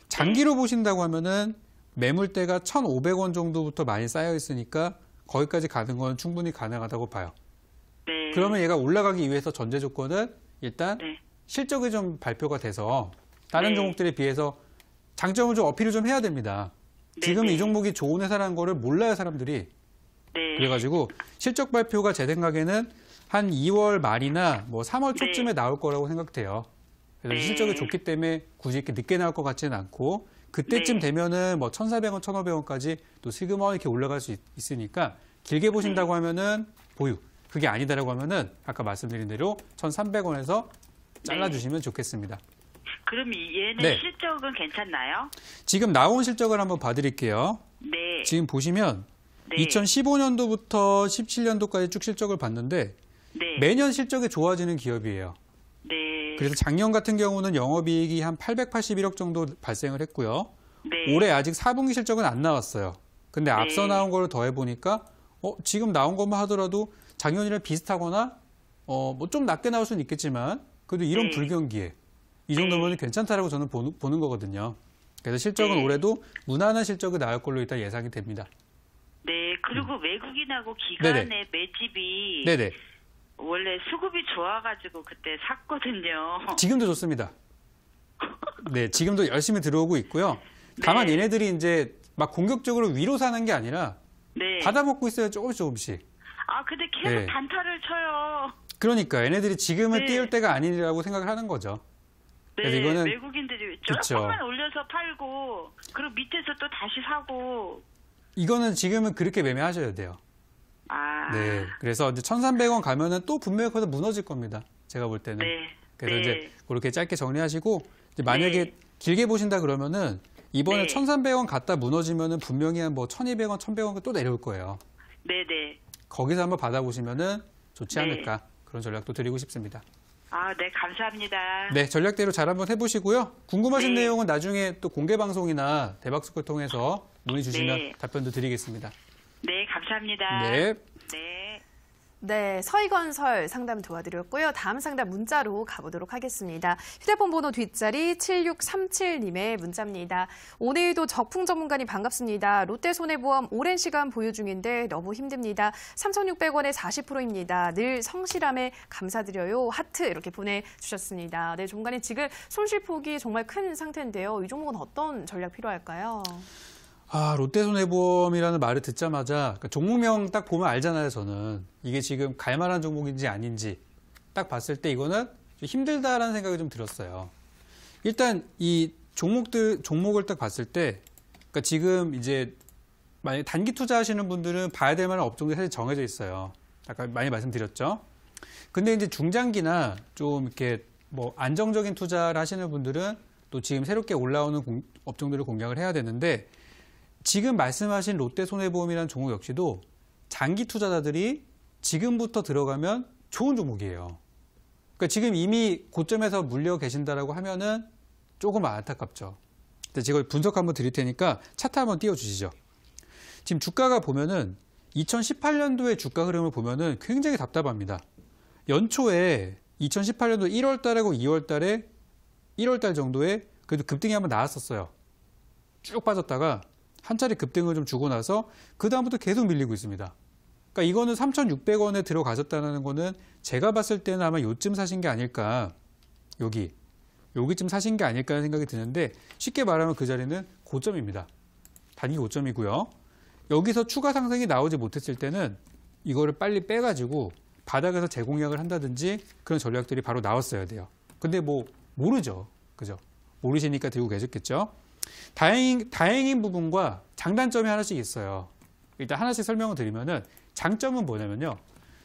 장기로 보신다고 하면은 매물대가 1,500원 정도부터 많이 쌓여 있으니까 거기까지 가는 건 충분히 가능하다고 봐요. 네. 그러면 얘가 올라가기 위해서 전제 조건은 일단 네. 실적이 좀 발표가 돼서 다른 네. 종목들에 비해서 장점을 좀 어필을 좀 해야 됩니다. 네, 지금 네. 이 종목이 좋은 회사라는 거를 몰라요, 사람들이. 네. 그래가지고 실적 발표가 제 생각에는 한 2월 말이나 뭐 3월 초쯤에 나올 거라고 생각돼요. 그래서 네. 실적이 좋기 때문에 굳이 이렇게 늦게 나올 것 같지는 않고 그때쯤 네. 되면은 뭐 1,400원, 1,500원까지 또 슬그머니 이렇게 올라갈 수 있으니까 길게 보신다고 하면은 보유. 그게 아니다라고 하면은 아까 말씀드린 대로 1,300원에서 잘라주시면 좋겠습니다. 그럼 얘는 네. 실적은 괜찮나요? 지금 나온 실적을 한번 봐드릴게요. 네. 지금 보시면 네. 2015년도부터 17년도까지 쭉 실적을 봤는데 네. 매년 실적이 좋아지는 기업이에요. 네. 그래서 작년 같은 경우는 영업이익이 한 881억 정도 발생을 했고요. 네. 올해 아직 4분기 실적은 안 나왔어요. 근데 앞서 나온 걸 더해보니까 지금 나온 것만 하더라도 작년이랑 비슷하거나 뭐 좀 낮게 나올 수는 있겠지만 그래도 이런 네. 불경기에 이 정도면 괜찮다라고 저는 보는 거거든요. 그래서 실적은 네. 올해도 무난한 실적이 나올 걸로 일단 예상이 됩니다. 네, 그리고 외국인하고 기간의 매집이 네네. 원래 수급이 좋아가지고 그때 샀거든요. 지금도 좋습니다. 네, 지금도 열심히 들어오고 있고요. 다만 네. 얘네들이 이제 막 공격적으로 위로 사는 게 아니라 네. 받아먹고 있어요. 조금씩. 아, 근데 계속 네. 단타를 쳐요. 그러니까 얘네들이 지금은 네. 띄울 때가 아니라고 생각을 하는 거죠. 네, 그래서 이거는 외국인들이 그쵸. 조금만 올려서 팔고, 그리고 밑에서 또 다시 사고. 이거는 지금은 그렇게 매매하셔야 돼요. 아, 네, 그래서 이제 1,300원 가면은 또 분명히 거기서 무너질 겁니다. 제가 볼 때는. 네. 그래서 네. 이제 그렇게 짧게 정리하시고 이제 만약에 네. 길게 보신다 그러면은 이번에 네. 1,300원 갔다 무너지면은 분명히 한 뭐 1,200원, 1,100원 또 내려올 거예요. 네네. 거기서 한번 받아보시면은 좋지 네. 않을까 그런 전략도 드리고 싶습니다. 아, 네, 감사합니다. 네, 전략대로 잘 한번 해보시고요. 궁금하신 네. 내용은 나중에 또 공개 방송이나 대박스쿨 통해서 문의 주시면 네. 답변도 드리겠습니다. 네, 감사합니다. 네. 네. 네, 서희건설 상담 도와드렸고요. 다음 상담 문자로 가보도록 하겠습니다. 휴대폰 번호 뒷자리 7637님의 문자입니다. 오늘도 적풍 전문가님 반갑습니다. 롯데손해보험 오랜 시간 보유 중인데 너무 힘듭니다. 3,600원에 40%입니다. 늘 성실함에 감사드려요. 하트 이렇게 보내주셨습니다. 네, 전문가님 지금 손실폭이 정말 큰 상태인데요. 이 종목은 어떤 전략 필요할까요? 아, 롯데손해보험이라는 말을 듣자마자 그러니까 종목명 딱 보면 알잖아요, 저는. 이게 지금 갈 만한 종목인지 아닌지 딱 봤을 때 이거는 좀 힘들다라는 생각이 좀 들었어요. 일단 이 종목을 딱 봤을 때 그러니까 지금 이제 만약에 단기 투자하시는 분들은 봐야 될 만한 업종들이 사실 정해져 있어요. 아까 많이 말씀드렸죠. 근데 이제 중장기나 좀 이렇게 뭐 안정적인 투자를 하시는 분들은 또 지금 새롭게 올라오는 업종들을 공략을 해야 되는데 지금 말씀하신 롯데손해보험이라는 종목 역시도 장기 투자자들이 지금부터 들어가면 좋은 종목이에요. 그러니까 지금 이미 고점에서 물려 계신다라고 하면은 조금 안타깝죠. 제가 분석 한번 드릴 테니까 차트 한번 띄워주시죠. 지금 주가가 보면은 2018년도의 주가 흐름을 보면은 굉장히 답답합니다. 연초에 2018년도 1월 달하고 2월 달에 1월 달 정도에 그래도 급등이 한번 나왔었어요. 쭉 빠졌다가 한 차례 급등을 좀 주고 나서 그 다음부터 계속 밀리고 있습니다. 그러니까 이거는 3,600원에 들어가셨다는 거는 제가 봤을 때는 아마 요쯤 사신 게 아닐까. 여기쯤 사신 게 아닐까 하는 생각이 드는데 쉽게 말하면 그 자리는 고점입니다. 단기 고점이고요. 여기서 추가 상승이 나오지 못했을 때는 이거를 빨리 빼가지고 바닥에서 재공략을 한다든지 그런 전략들이 바로 나왔어야 돼요. 근데 뭐 모르죠. 그죠? 모르시니까 들고 계셨겠죠? 다행인 부분과 장단점이 하나씩 있어요. 일단 하나씩 설명을 드리면은 장점은 뭐냐면요.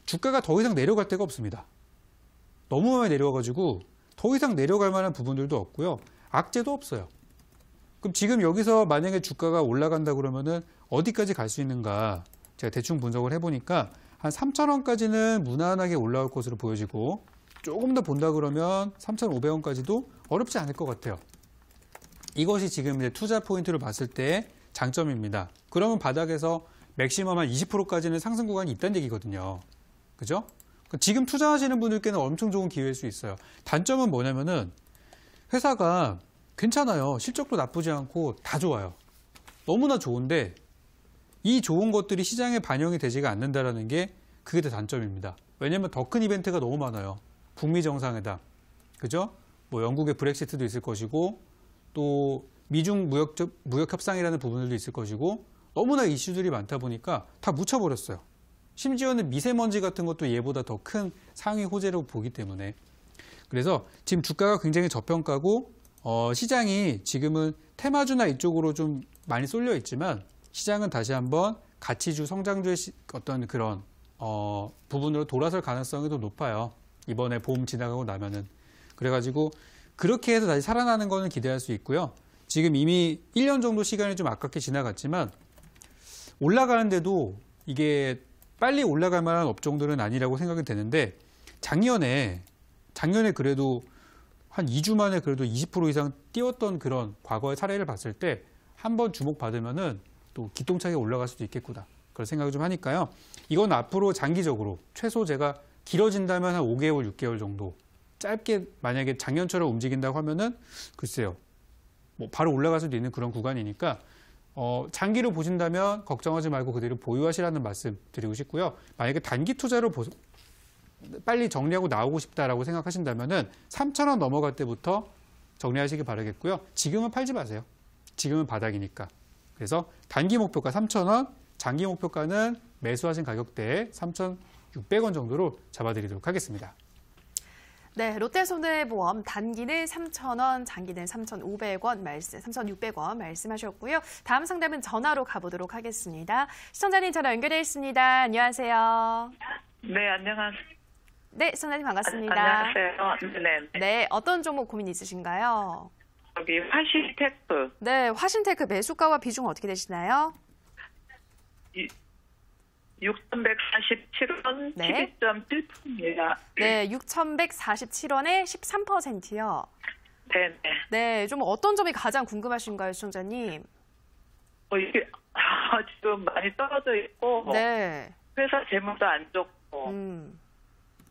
주가가 더 이상 내려갈 데가 없습니다. 너무 많이 내려와가지고 더 이상 내려갈 만한 부분들도 없고요. 악재도 없어요. 그럼 지금 여기서 만약에 주가가 올라간다 그러면은 어디까지 갈 수 있는가? 제가 대충 분석을 해보니까 한 3,000원까지는 무난하게 올라올 것으로 보여지고 조금 더 본다 그러면 3,500원까지도 어렵지 않을 것 같아요. 이것이 지금 이제 투자 포인트를 봤을 때 장점입니다. 그러면 바닥에서 맥시멈 한 20%까지는 상승 구간이 있다는 얘기거든요. 그죠? 지금 투자하시는 분들께는 엄청 좋은 기회일 수 있어요. 단점은 뭐냐면은 회사가 괜찮아요. 실적도 나쁘지 않고 다 좋아요. 너무나 좋은데 이 좋은 것들이 시장에 반영이 되지가 않는다라는 게 그게 더 단점입니다. 왜냐면 더 큰 이벤트가 너무 많아요. 북미 정상회담. 그죠? 뭐 영국의 브렉시트도 있을 것이고 또 미중 무역 협상이라는 부분들도 있을 것이고 너무나 이슈들이 많다 보니까 다 묻혀버렸어요. 심지어는 미세먼지 같은 것도 얘보다 더 큰 상위 호재로 보기 때문에. 그래서 지금 주가가 굉장히 저평가고 시장이 지금은 테마주나 이쪽으로 좀 많이 쏠려 있지만 시장은 다시 한번 가치주, 성장주의 어떤 그런 부분으로 돌아설 가능성이 더 높아요. 이번에 봄 지나가고 나면은. 그래가지고 그렇게 해서 다시 살아나는 거는 기대할 수 있고요. 지금 이미 1년 정도 시간이 좀 아깝게 지나갔지만 올라가는데도 이게 빨리 올라갈 만한 업종들은 아니라고 생각이 되는데 작년에 그래도 한 2주 만에 그래도 20% 이상 뛰었던 그런 과거의 사례를 봤을 때 한번 주목받으면은 또 기똥차게 올라갈 수도 있겠구나. 그런 생각을 좀 하니까요. 이건 앞으로 장기적으로 최소 제가 길어진다면 한 5개월, 6개월 정도 짧게 만약에 작년처럼 움직인다고 하면은 글쎄요. 뭐 바로 올라갈 수도 있는 그런 구간이니까 장기로 보신다면 걱정하지 말고 그대로 보유하시라는 말씀 드리고 싶고요. 만약에 단기 투자로 빨리 정리하고 나오고 싶다라고 생각하신다면은 3,000원 넘어갈 때부터 정리하시기 바라겠고요. 지금은 팔지 마세요. 지금은 바닥이니까. 그래서 단기 목표가 3,000원, 장기 목표가는 매수하신 가격대에 3,600원 정도로 잡아드리도록 하겠습니다. 네, 롯데손해보험 단기는 3,000원, 장기는 3,500원 3,600원 말씀하셨고요. 다음 상담은 전화로 가보도록 하겠습니다. 시청자님 전화 연결돼 있습니다. 안녕하세요. 네, 안녕하세요. 네, 시청자님 반갑습니다. 안녕하세요. 네. 네, 어떤 종목 고민 있으신가요? 여기 화신테크 네, 화신테크 매수가와 비중 어떻게 되시나요? 6,147원 네. 12.7%입니다. 네, 6,147원에 13%요. 네. 네, 좀 어떤 점이 가장 궁금하신가요, 시청자님? 이게 지금 많이 떨어져 있고 네. 회사 재무도 안 좋고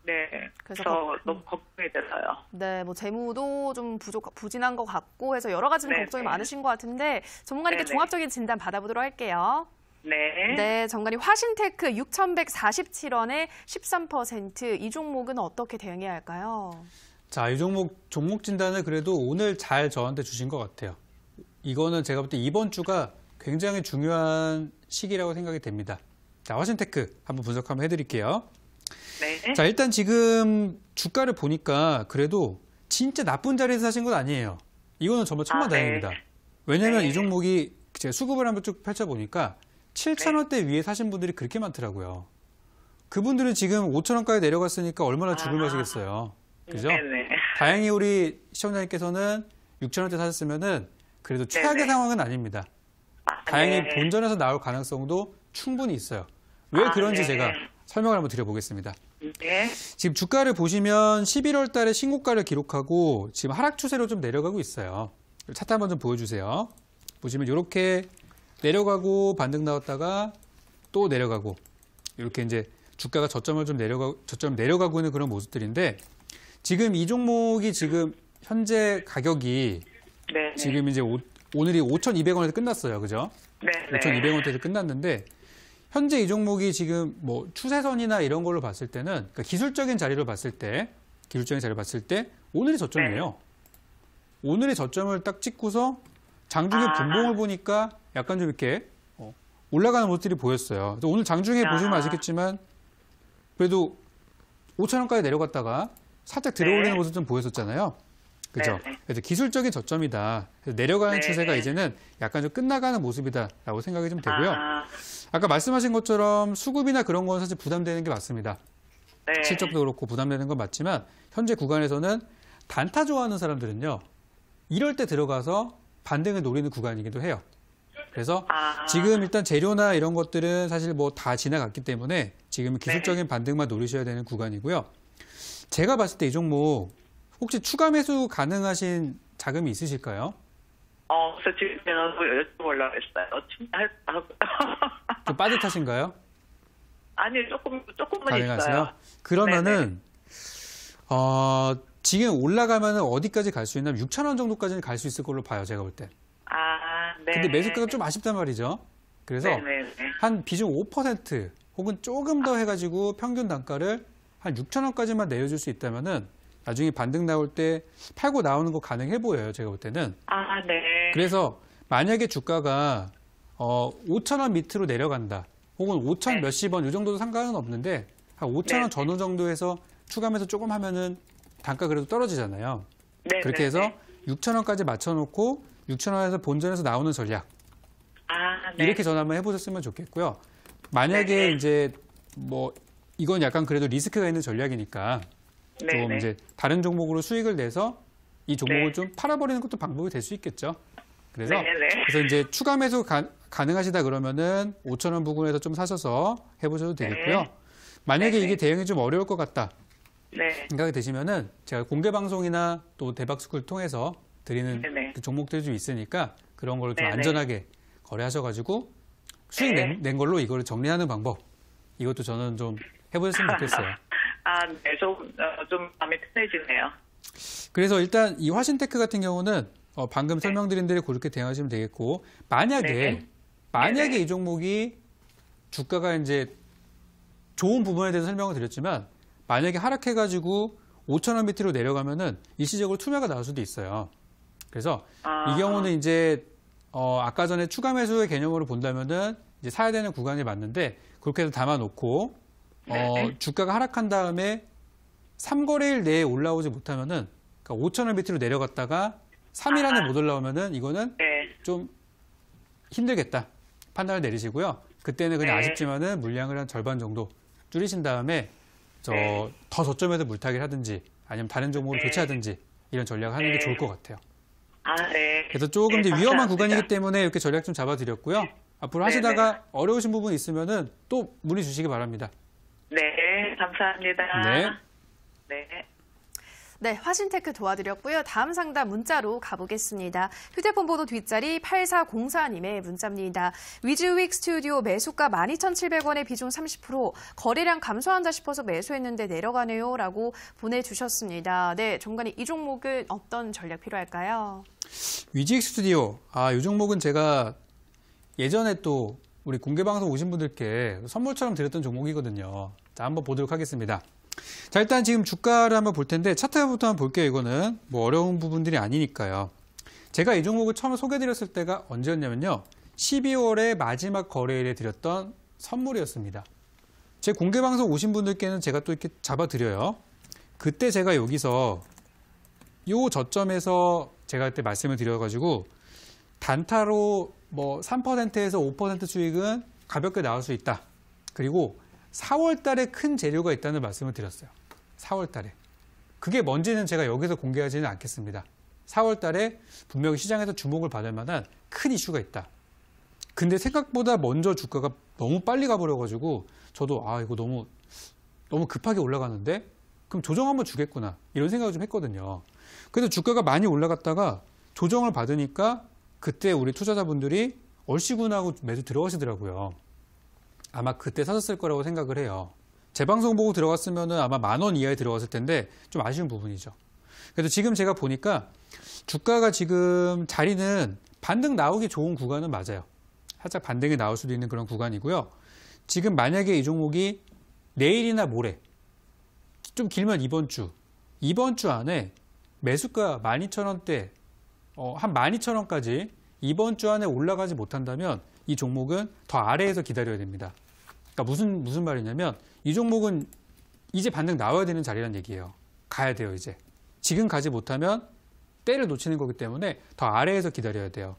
네. 그래서 그래서 너무 걱정이 돼서요. 네, 뭐 재무도 좀 부진한 것 같고 해서 여러 가지 네, 걱정이 네. 많으신 것 같은데 전문가님께 네, 네. 종합적인 진단 받아보도록 할게요. 네. 네, 정관님 화신테크 6,147원에 13%. 이 종목은 어떻게 대응해야 할까요? 자, 이 종목 진단을 그래도 오늘 잘 저한테 주신 것 같아요. 이거는 제가 볼 때 이번 주가 굉장히 중요한 시기라고 생각이 됩니다. 자, 화신테크 한번 분석 한번 해드릴게요. 네. 자, 일단 지금 주가를 보니까 그래도 진짜 나쁜 자리에서 사신 건 아니에요. 이거는 정말 천만다행입니다. 네. 왜냐면 네. 이 종목이 제가 수급을 한번 쭉 펼쳐보니까 7,000원대 위에 사신 분들이 그렇게 많더라고요. 그분들은 지금 5,000원까지 내려갔으니까 얼마나 죽을 맛이겠어요. 그죠? 네네. 다행히 우리 시청자님께서는 6,000원대 사셨으면은 그래도 최악의 네네. 상황은 아닙니다. 다행히 네. 본전에서 나올 가능성도 충분히 있어요. 왜 그런지 네. 제가 설명을 한번 드려보겠습니다. 네. 지금 주가를 보시면 11월 달에 신고가를 기록하고 지금 하락 추세로 좀 내려가고 있어요. 차트 한번 좀 보여주세요. 보시면 이렇게 내려가고 반등 나왔다가 또 내려가고 이렇게 이제 주가가 저점을 내려가고 있는 그런 모습들인데 지금 이 종목이 지금 현재 가격이 네. 지금 이제 오늘이 5,200원에서 끝났어요. 그죠? 네. 5,200원대에서 끝났는데 현재 이 종목이 지금 뭐 추세선이나 이런 걸로 봤을 때는 그러니까 기술적인 자리를 봤을 때 오늘이 저점이에요. 오늘의 저점을 딱 찍고서 장중에 분봉을 보니까 약간 좀 이렇게 올라가는 모습들이 보였어요. 그래서 오늘 장중에 보시면 아시겠지만 그래도 5,000원까지 내려갔다가 살짝 들어올리는 모습 좀 보였었잖아요. 그죠? 네. 그래서 기술적인 저점이다. 그래서 내려가는 네. 추세가 이제는 약간 좀 끝나가는 모습이다라고 생각이 좀 되고요. 아까 말씀하신 것처럼 수급이나 그런 건 사실 부담되는 게 맞습니다. 네. 실적도 그렇고 부담되는 건 맞지만 현재 구간에서는 단타 좋아하는 사람들은요. 이럴 때 들어가서 반등을 노리는 구간이기도 해요. 그래서 지금 일단 재료나 이런 것들은 사실 뭐 다 지나갔기 때문에 지금은 기술적인 반등만 노리셔야 되는 구간이고요. 제가 봤을 때 이 종목 혹시 추가 매수 가능하신 자금이 있으실까요? 그래서 지금 여쭤보려고 했어요. 좀 빠듯하신가요? 아니, 조금만 가능하세요? 있어요. 그러면은, 지금 올라가면은 어디까지 갈 수 있냐면 6,000원 정도까지는 갈 수 있을 걸로 봐요, 제가 볼 때. 네. 근데 매수가가 좀 아쉽단 말이죠. 그래서 한 비중 5% 혹은 조금 더 해가지고 평균 단가를 한 6,000원까지만 내려줄 수 있다면은 나중에 반등 나올 때 팔고 나오는 거 가능해 보여요, 제가 볼 때는. 네. 그래서 만약에 주가가 5,000원 밑으로 내려간다. 혹은 5,000 몇십 원 이 정도도 상관은 없는데 한 5,000원 전후 정도에서 추가 매수 조금 하면은 단가 그래도 떨어지잖아요. 그렇게 해서 6,000원까지 맞춰놓고 6,000원에서 본전에서 나오는 전략. 이렇게 전화 한번 해보셨으면 좋겠고요. 만약에 이제 뭐 이건 약간 그래도 리스크가 있는 전략이니까 좀 이제 다른 종목으로 수익을 내서 이 종목을 좀 팔아버리는 것도 방법이 될 수 있겠죠. 그래서 이제 추가 매수 가능하시다 그러면은 5,000원 부근에서 좀 사셔서 해보셔도 되겠고요. 만약에 이게 대응이 좀 어려울 것 같다 생각이 드시면은 제가 공개 방송이나 또 대박스쿨 통해서 드리는 그 종목들이 좀 있으니까 그런 걸로 좀 안전하게 거래하셔가지고 수익 낸 걸로 이걸 정리하는 방법 이것도 저는 좀 해보셨으면 좋겠어요. 네, 좀 마음이 편해지네요. 그래서 일단 이 화신테크 같은 경우는 방금 설명드린 대로 그렇게 대응하시면 되겠고 만약에 만약에 네네. 이 종목이 주가가 이제 좋은 부분에 대해서 설명을 드렸지만 만약에 하락해가지고 5,000원 밑으로 내려가면은 일시적으로 투매가 나올 수도 있어요. 그래서 이 경우는 이제 아까 전에 추가 매수의 개념으로 본다면은 이제 사야 되는 구간이 맞는데 그렇게 해서 담아놓고 주가가 하락한 다음에 3거래일 내에 올라오지 못하면은 그러니까 5,000원 밑으로 내려갔다가 3일 안에 못 올라오면은 이거는 네. 좀 힘들겠다 판단을 내리시고요. 그때는 그냥 네. 아쉽지만은 물량을 한 절반 정도 줄이신 다음에 네. 더 저점에서 물타기를 하든지 아니면 다른 종목으로 교체하든지 이런 전략을 하는 게 네. 좋을 것 같아요. 네. 그래서 조금 네, 이제 위험한 감사합니다. 구간이기 때문에 이렇게 전략 좀 잡아드렸고요. 앞으로 네, 하시다가 어려우신 부분 있으면은 또 문의 주시기 바랍니다. 네, 감사합니다. 네. 네. 네, 화신테크 도와드렸고요. 다음 상담 문자로 가보겠습니다. 휴대폰 번호 뒷자리 8404님의 문자입니다. 위즈윅 스튜디오 매수가 12,700원에 비중 30%, 거래량 감소한다 싶어서 매수했는데 내려가네요. 라고 보내주셨습니다. 네, 정관이 이 종목은 어떤 전략 필요할까요? 위지익 스튜디오. 이 종목은 제가 예전에 또 우리 공개방송 오신 분들께 선물처럼 드렸던 종목이거든요. 자, 한번 보도록 하겠습니다. 자, 일단 지금 주가를 한번 볼 텐데 차트부터 한번 볼게요. 이거는 뭐 어려운 부분들이 아니니까요. 제가 이 종목을 처음 소개드렸을 때가 언제였냐면요. 12월의 마지막 거래일에 드렸던 선물이었습니다. 제 공개방송 오신 분들께는 제가 또 이렇게 잡아드려요. 그때 제가 여기서 요 저점에서 제가 그때 말씀을 드려가지고 단타로 뭐 3%에서 5% 수익은 가볍게 나올 수 있다. 그리고 4월 달에 큰 재료가 있다는 말씀을 드렸어요. 4월 달에. 그게 뭔지는 제가 여기서 공개하지는 않겠습니다. 4월 달에 분명히 시장에서 주목을 받을 만한 큰 이슈가 있다. 근데 생각보다 먼저 주가가 너무 빨리 가버려가지고 저도 이거 너무 급하게 올라가는데 그럼 조정 한번 주겠구나 이런 생각을 좀 했거든요. 그래서 주가가 많이 올라갔다가 조정을 받으니까 그때 우리 투자자분들이 얼씨구나 하고 매수 들어가시더라고요. 아마 그때 사셨을 거라고 생각을 해요. 제 방송 보고 들어갔으면은 아마 10,000원 이하에 들어갔을 텐데 좀 아쉬운 부분이죠. 그래서 지금 제가 보니까 주가가 지금 자리는 반등 나오기 좋은 구간은 맞아요. 살짝 반등이 나올 수도 있는 그런 구간이고요. 지금 만약에 이 종목이 내일이나 모레, 좀 길면 이번 주 안에 매수가 12,000원대, 한 12,000원까지 이번 주 안에 올라가지 못한다면 이 종목은 더 아래에서 기다려야 됩니다. 그러니까 무슨 말이냐면 이 종목은 이제 반등 나와야 되는 자리란 얘기예요. 가야 돼요, 이제. 지금 가지 못하면 때를 놓치는 거기 때문에 더 아래에서 기다려야 돼요.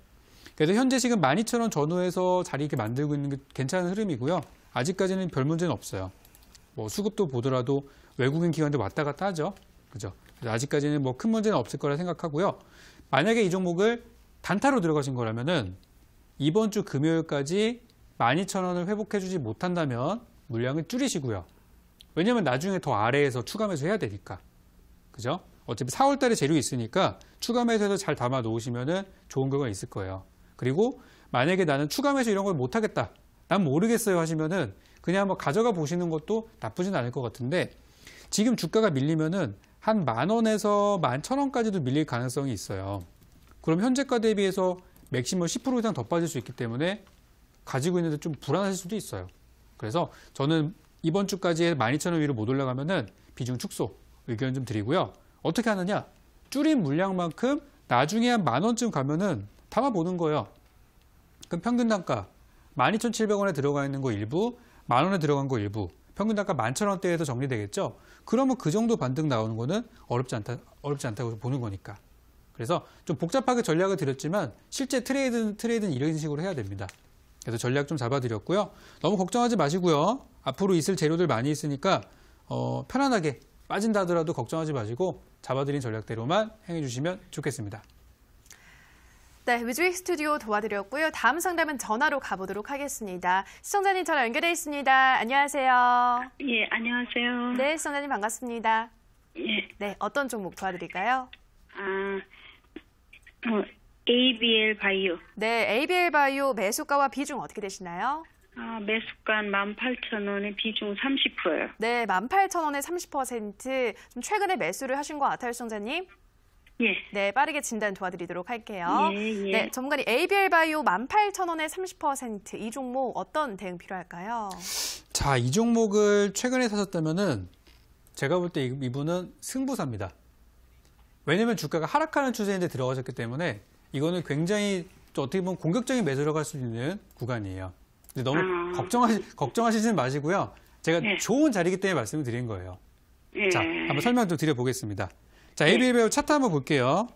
그래서 현재 지금 12,000원 전후에서 자리 이렇게 만들고 있는 게 괜찮은 흐름이고요. 아직까지는 별 문제는 없어요. 뭐 수급도 보더라도 외국인 기관들 왔다 갔다 하죠. 그죠? 그래서 아직까지는 뭐 큰 문제는 없을 거라 생각하고요. 만약에 이 종목을 단타로 들어가신 거라면은 이번 주 금요일까지 12,000원을 회복해주지 못한다면 물량을 줄이시고요. 왜냐면 나중에 더 아래에서 추가 매수해야 되니까. 그죠? 어차피 4월 달에 재료 있으니까 추가 매수해서 잘 담아 놓으시면은 좋은 결과가 있을 거예요. 그리고 만약에 나는 추가 매수 이런 걸 못하겠다. 난 모르겠어요 하시면은 그냥 한번 가져가 보시는 것도 나쁘진 않을 것 같은데 지금 주가가 밀리면은 한 10,000원에서 11,000원까지도 밀릴 가능성이 있어요. 그럼 현재가 대비해서 맥시멈 10% 이상 더 빠질 수 있기 때문에 가지고 있는데 좀 불안하실 수도 있어요. 그래서 저는 이번 주까지 12,000원 위로 못 올라가면은 비중 축소 의견 좀 드리고요. 어떻게 하느냐? 줄인 물량만큼 나중에 한 10,000원쯤 가면은 담아보는 거예요. 그럼 평균 단가 12,700원에 들어가 있는 거 일부, 10,000원에 들어간 거 일부, 평균 단가 11,000원대에서 정리되겠죠? 그러면 그 정도 반등 나오는 거는 어렵지 않다고 보는 거니까. 그래서 좀 복잡하게 전략을 드렸지만 실제 트레이드는 이런 식으로 해야 됩니다. 그래서 전략 좀 잡아드렸고요. 너무 걱정하지 마시고요. 앞으로 있을 재료들 많이 있으니까 편안하게 빠진다 하더라도 걱정하지 마시고 잡아드린 전략대로만 행해주시면 좋겠습니다. 네, 위즈윅 스튜디오 도와드렸고요. 다음 상담은 전화로 가보도록 하겠습니다. 시청자님 전화 연결돼 있습니다. 안녕하세요. 예, 안녕하세요. 네, 시청자님 반갑습니다. 예. 네, 어떤 종목 도와드릴까요? ABL 바이오. 네, ABL 바이오 매수가와 비중 어떻게 되시나요? 매수가 18,000원에 비중 30%예요. 네, 18,000원에 30%. 좀 최근에 매수를 하신 것 같아요, 시청자님. 예. 네, 빠르게 진단 도와드리도록 할게요. 예, 예. 네, 전문가님 ABL 바이오 18,000원에 30%. 이 종목 어떤 대응 필요할까요? 자, 이 종목을 최근에 사셨다면은 제가 볼 때 이분은 승부사입니다. 왜냐면 주가가 하락하는 추세인데 들어가셨기 때문에 이거는 굉장히 또 어떻게 보면 공격적인 매수로 갈 수 있는 구간이에요. 근데 너무 걱정하시지는 마시고요. 제가 예. 좋은 자리이기 때문에 말씀을 드린 거예요. 예. 자, 한번 설명 좀 드려보겠습니다. 자, ABL 바이오 차트 한번 볼게요.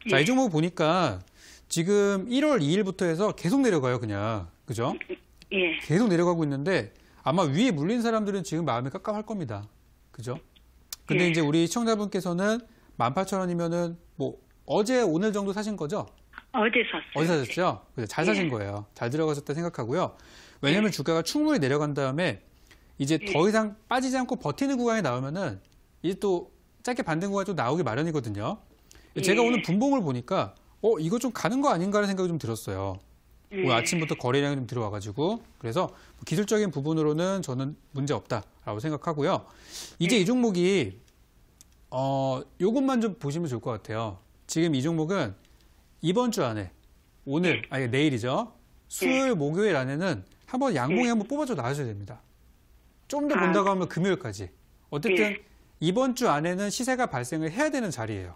자, 이 종목 보니까 지금 1월 2일부터 해서 계속 내려가요, 그냥. 그죠? 예. 계속 내려가고 있는데 아마 위에 물린 사람들은 지금 마음이 깝깝할 겁니다. 그죠? 근데 예. 이제 우리 시청자분께서는 18,000원이면은 뭐 어제 오늘 정도 사신 거죠? 어제 샀어요. 어디 사셨죠? 그죠? 잘 사신 예. 거예요. 잘 들어가셨다 생각하고요. 왜냐면 주가가 충분히 내려간 다음에 이제 더 이상 빠지지 않고 버티는 구간이 나오면은 이제 또 짧게 반등 구간이 또 나오기 마련이거든요. 제가 오늘 분봉을 보니까 이거 좀 가는 거 아닌가라는 생각이 좀 들었어요. 오늘 아침부터 거래량이 좀 들어와가지고 그래서 기술적인 부분으로는 저는 문제 없다라고 생각하고요. 이제 이 종목이 요것만 좀 보시면 좋을 것 같아요. 지금 이 종목은 이번 주 안에 오늘 아니 내일이죠. 수요일 목요일 안에는 한번 양봉에 한번 뽑아줘 나와줘야 됩니다. 좀 더 본다고 하면 금요일까지. 어쨌든 이번 주 안에는 시세가 발생을 해야 되는 자리예요.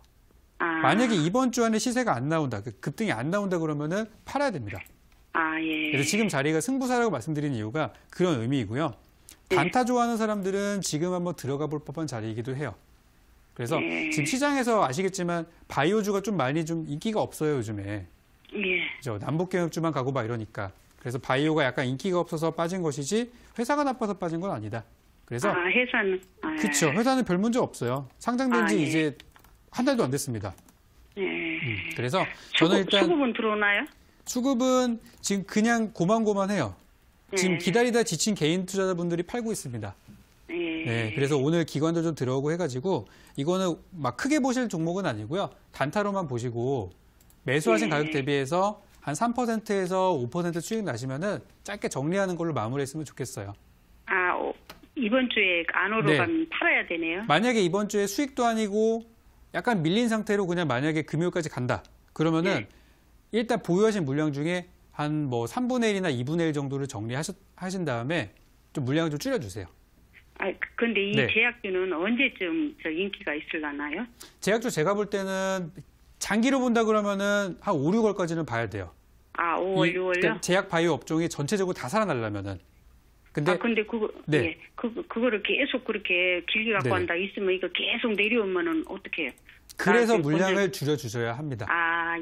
만약에 이번 주 안에 시세가 안 나온다, 급등이 안 나온다 그러면은 팔아야 됩니다. 예. 그래서 지금 자리가 승부사라고 말씀드린 이유가 그런 의미이고요. 단타 좋아하는 사람들은 지금 한번 들어가 볼 법한 자리이기도 해요. 그래서 지금 시장에서 아시겠지만 바이오주가 좀 많이 좀 인기가 없어요, 요즘에. 그죠? 남북경협주만 가고 막 이러니까. 그래서 바이오가 약간 인기가 없어서 빠진 것이지 회사가 나빠서 빠진 건 아니다. 그래서 회사는 그렇죠. 회사는 별 문제 없어요. 상장된 지 이제 한 달도 안 됐습니다. 그래서 저는 일단 수급은 들어오나요? 수급은 지금 그냥 고만고만해요. 지금 기다리다 지친 개인 투자자분들이 팔고 있습니다. 네, 그래서 오늘 기관도 좀 들어오고 해가지고 이거는 막 크게 보실 종목은 아니고요. 단타로만 보시고 매수하신 가격 대비해서 한 3%에서 5% 수익 나시면은 짧게 정리하는 걸로 마무리했으면 좋겠어요. 이번 주에 안 오르면 팔아야 되네요. 만약에 이번 주에 수익도 아니고 약간 밀린 상태로 그냥 만약에 금요일까지 간다. 그러면은 일단 보유하신 물량 중에 한 뭐 3분의 1이나 2분의 1 정도를 정리하신 다음에 좀 물량을 좀 줄여주세요. 근데 이 제약주는 언제쯤 인기가 있으려나요? 제약주 제가 볼 때는 장기로 본다 그러면은 한 5, 6월까지는 봐야 돼요. 5월, 6월요? 그러니까 제약 바이오 업종이 전체적으로 다 살아나려면은. 근데 그거를 계속 그렇게 길게 갖고 한다 있으면 이거 계속 내려오면은 어떻게 해요? 그래서 물량을 줄여주셔야 합니다.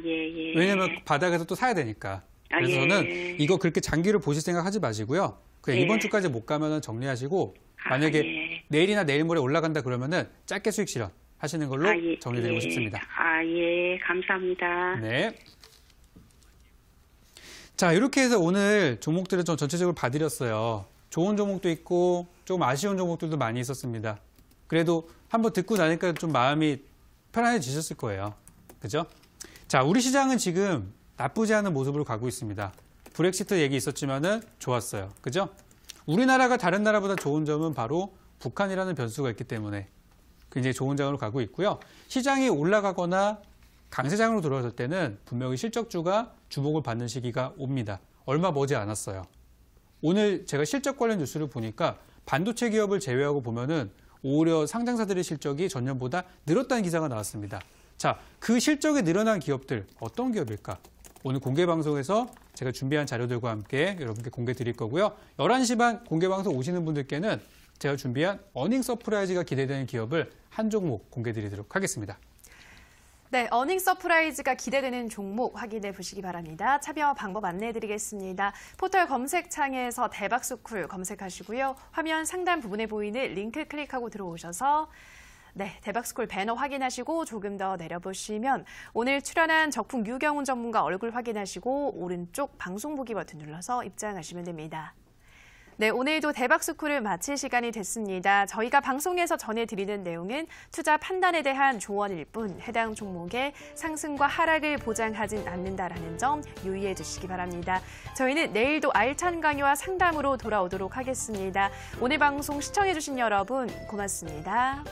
예. 왜냐면 바닥에서 또 사야 되니까. 그래서 저는 이거 그렇게 장기로 보실 생각 하지 마시고요. 그냥 이번 주까지 못 가면은 정리하시고 만약에 내일이나 내일 모레 올라간다 그러면은 짧게 수익 실현 하시는 걸로 정리드리고 싶습니다. 감사합니다. 네. 자, 이렇게 해서 오늘 종목들을 좀 전체적으로 봐드렸어요. 좋은 종목도 있고 조금 아쉬운 종목들도 많이 있었습니다. 그래도 한번 듣고 나니까 좀 마음이 편안해지셨을 거예요. 그죠? 자, 우리 시장은 지금 나쁘지 않은 모습으로 가고 있습니다. 브렉시트 얘기 있었지만은 좋았어요. 그죠? 우리나라가 다른 나라보다 좋은 점은 바로 북한이라는 변수가 있기 때문에 굉장히 좋은 장으로 가고 있고요. 시장이 올라가거나 강세장으로 들어왔을 때는 분명히 실적주가 주목을 받는 시기가 옵니다. 얼마 머지 않았어요. 오늘 제가 실적 관련 뉴스를 보니까 반도체 기업을 제외하고 보면은 오히려 상장사들의 실적이 전년보다 늘었다는 기사가 나왔습니다. 자, 그 실적이 늘어난 기업들 어떤 기업일까? 오늘 공개 방송에서 제가 준비한 자료들과 함께 여러분께 공개 드릴 거고요. 11시 반 공개 방송 오시는 분들께는 제가 준비한 어닝 서프라이즈가 기대되는 기업을 한 종목 공개 드리도록 하겠습니다. 네, 어닝 서프라이즈가 기대되는 종목 확인해 보시기 바랍니다. 참여 방법 안내해 드리겠습니다. 포털 검색창에서 대박스쿨 검색하시고요. 화면 상단 부분에 보이는 링크 클릭하고 들어오셔서 대박스쿨 배너 확인하시고 조금 더 내려보시면 오늘 출연한 적풍 유경훈 전문가 얼굴 확인하시고 오른쪽 방송 보기 버튼 눌러서 입장하시면 됩니다. 네, 오늘도 대박스쿨을 마칠 시간이 됐습니다. 저희가 방송에서 전해드리는 내용은 투자 판단에 대한 조언일 뿐 해당 종목의 상승과 하락을 보장하진 않는다라는 점 유의해 주시기 바랍니다. 저희는 내일도 알찬 강의와 상담으로 돌아오도록 하겠습니다. 오늘 방송 시청해 주신 여러분 고맙습니다.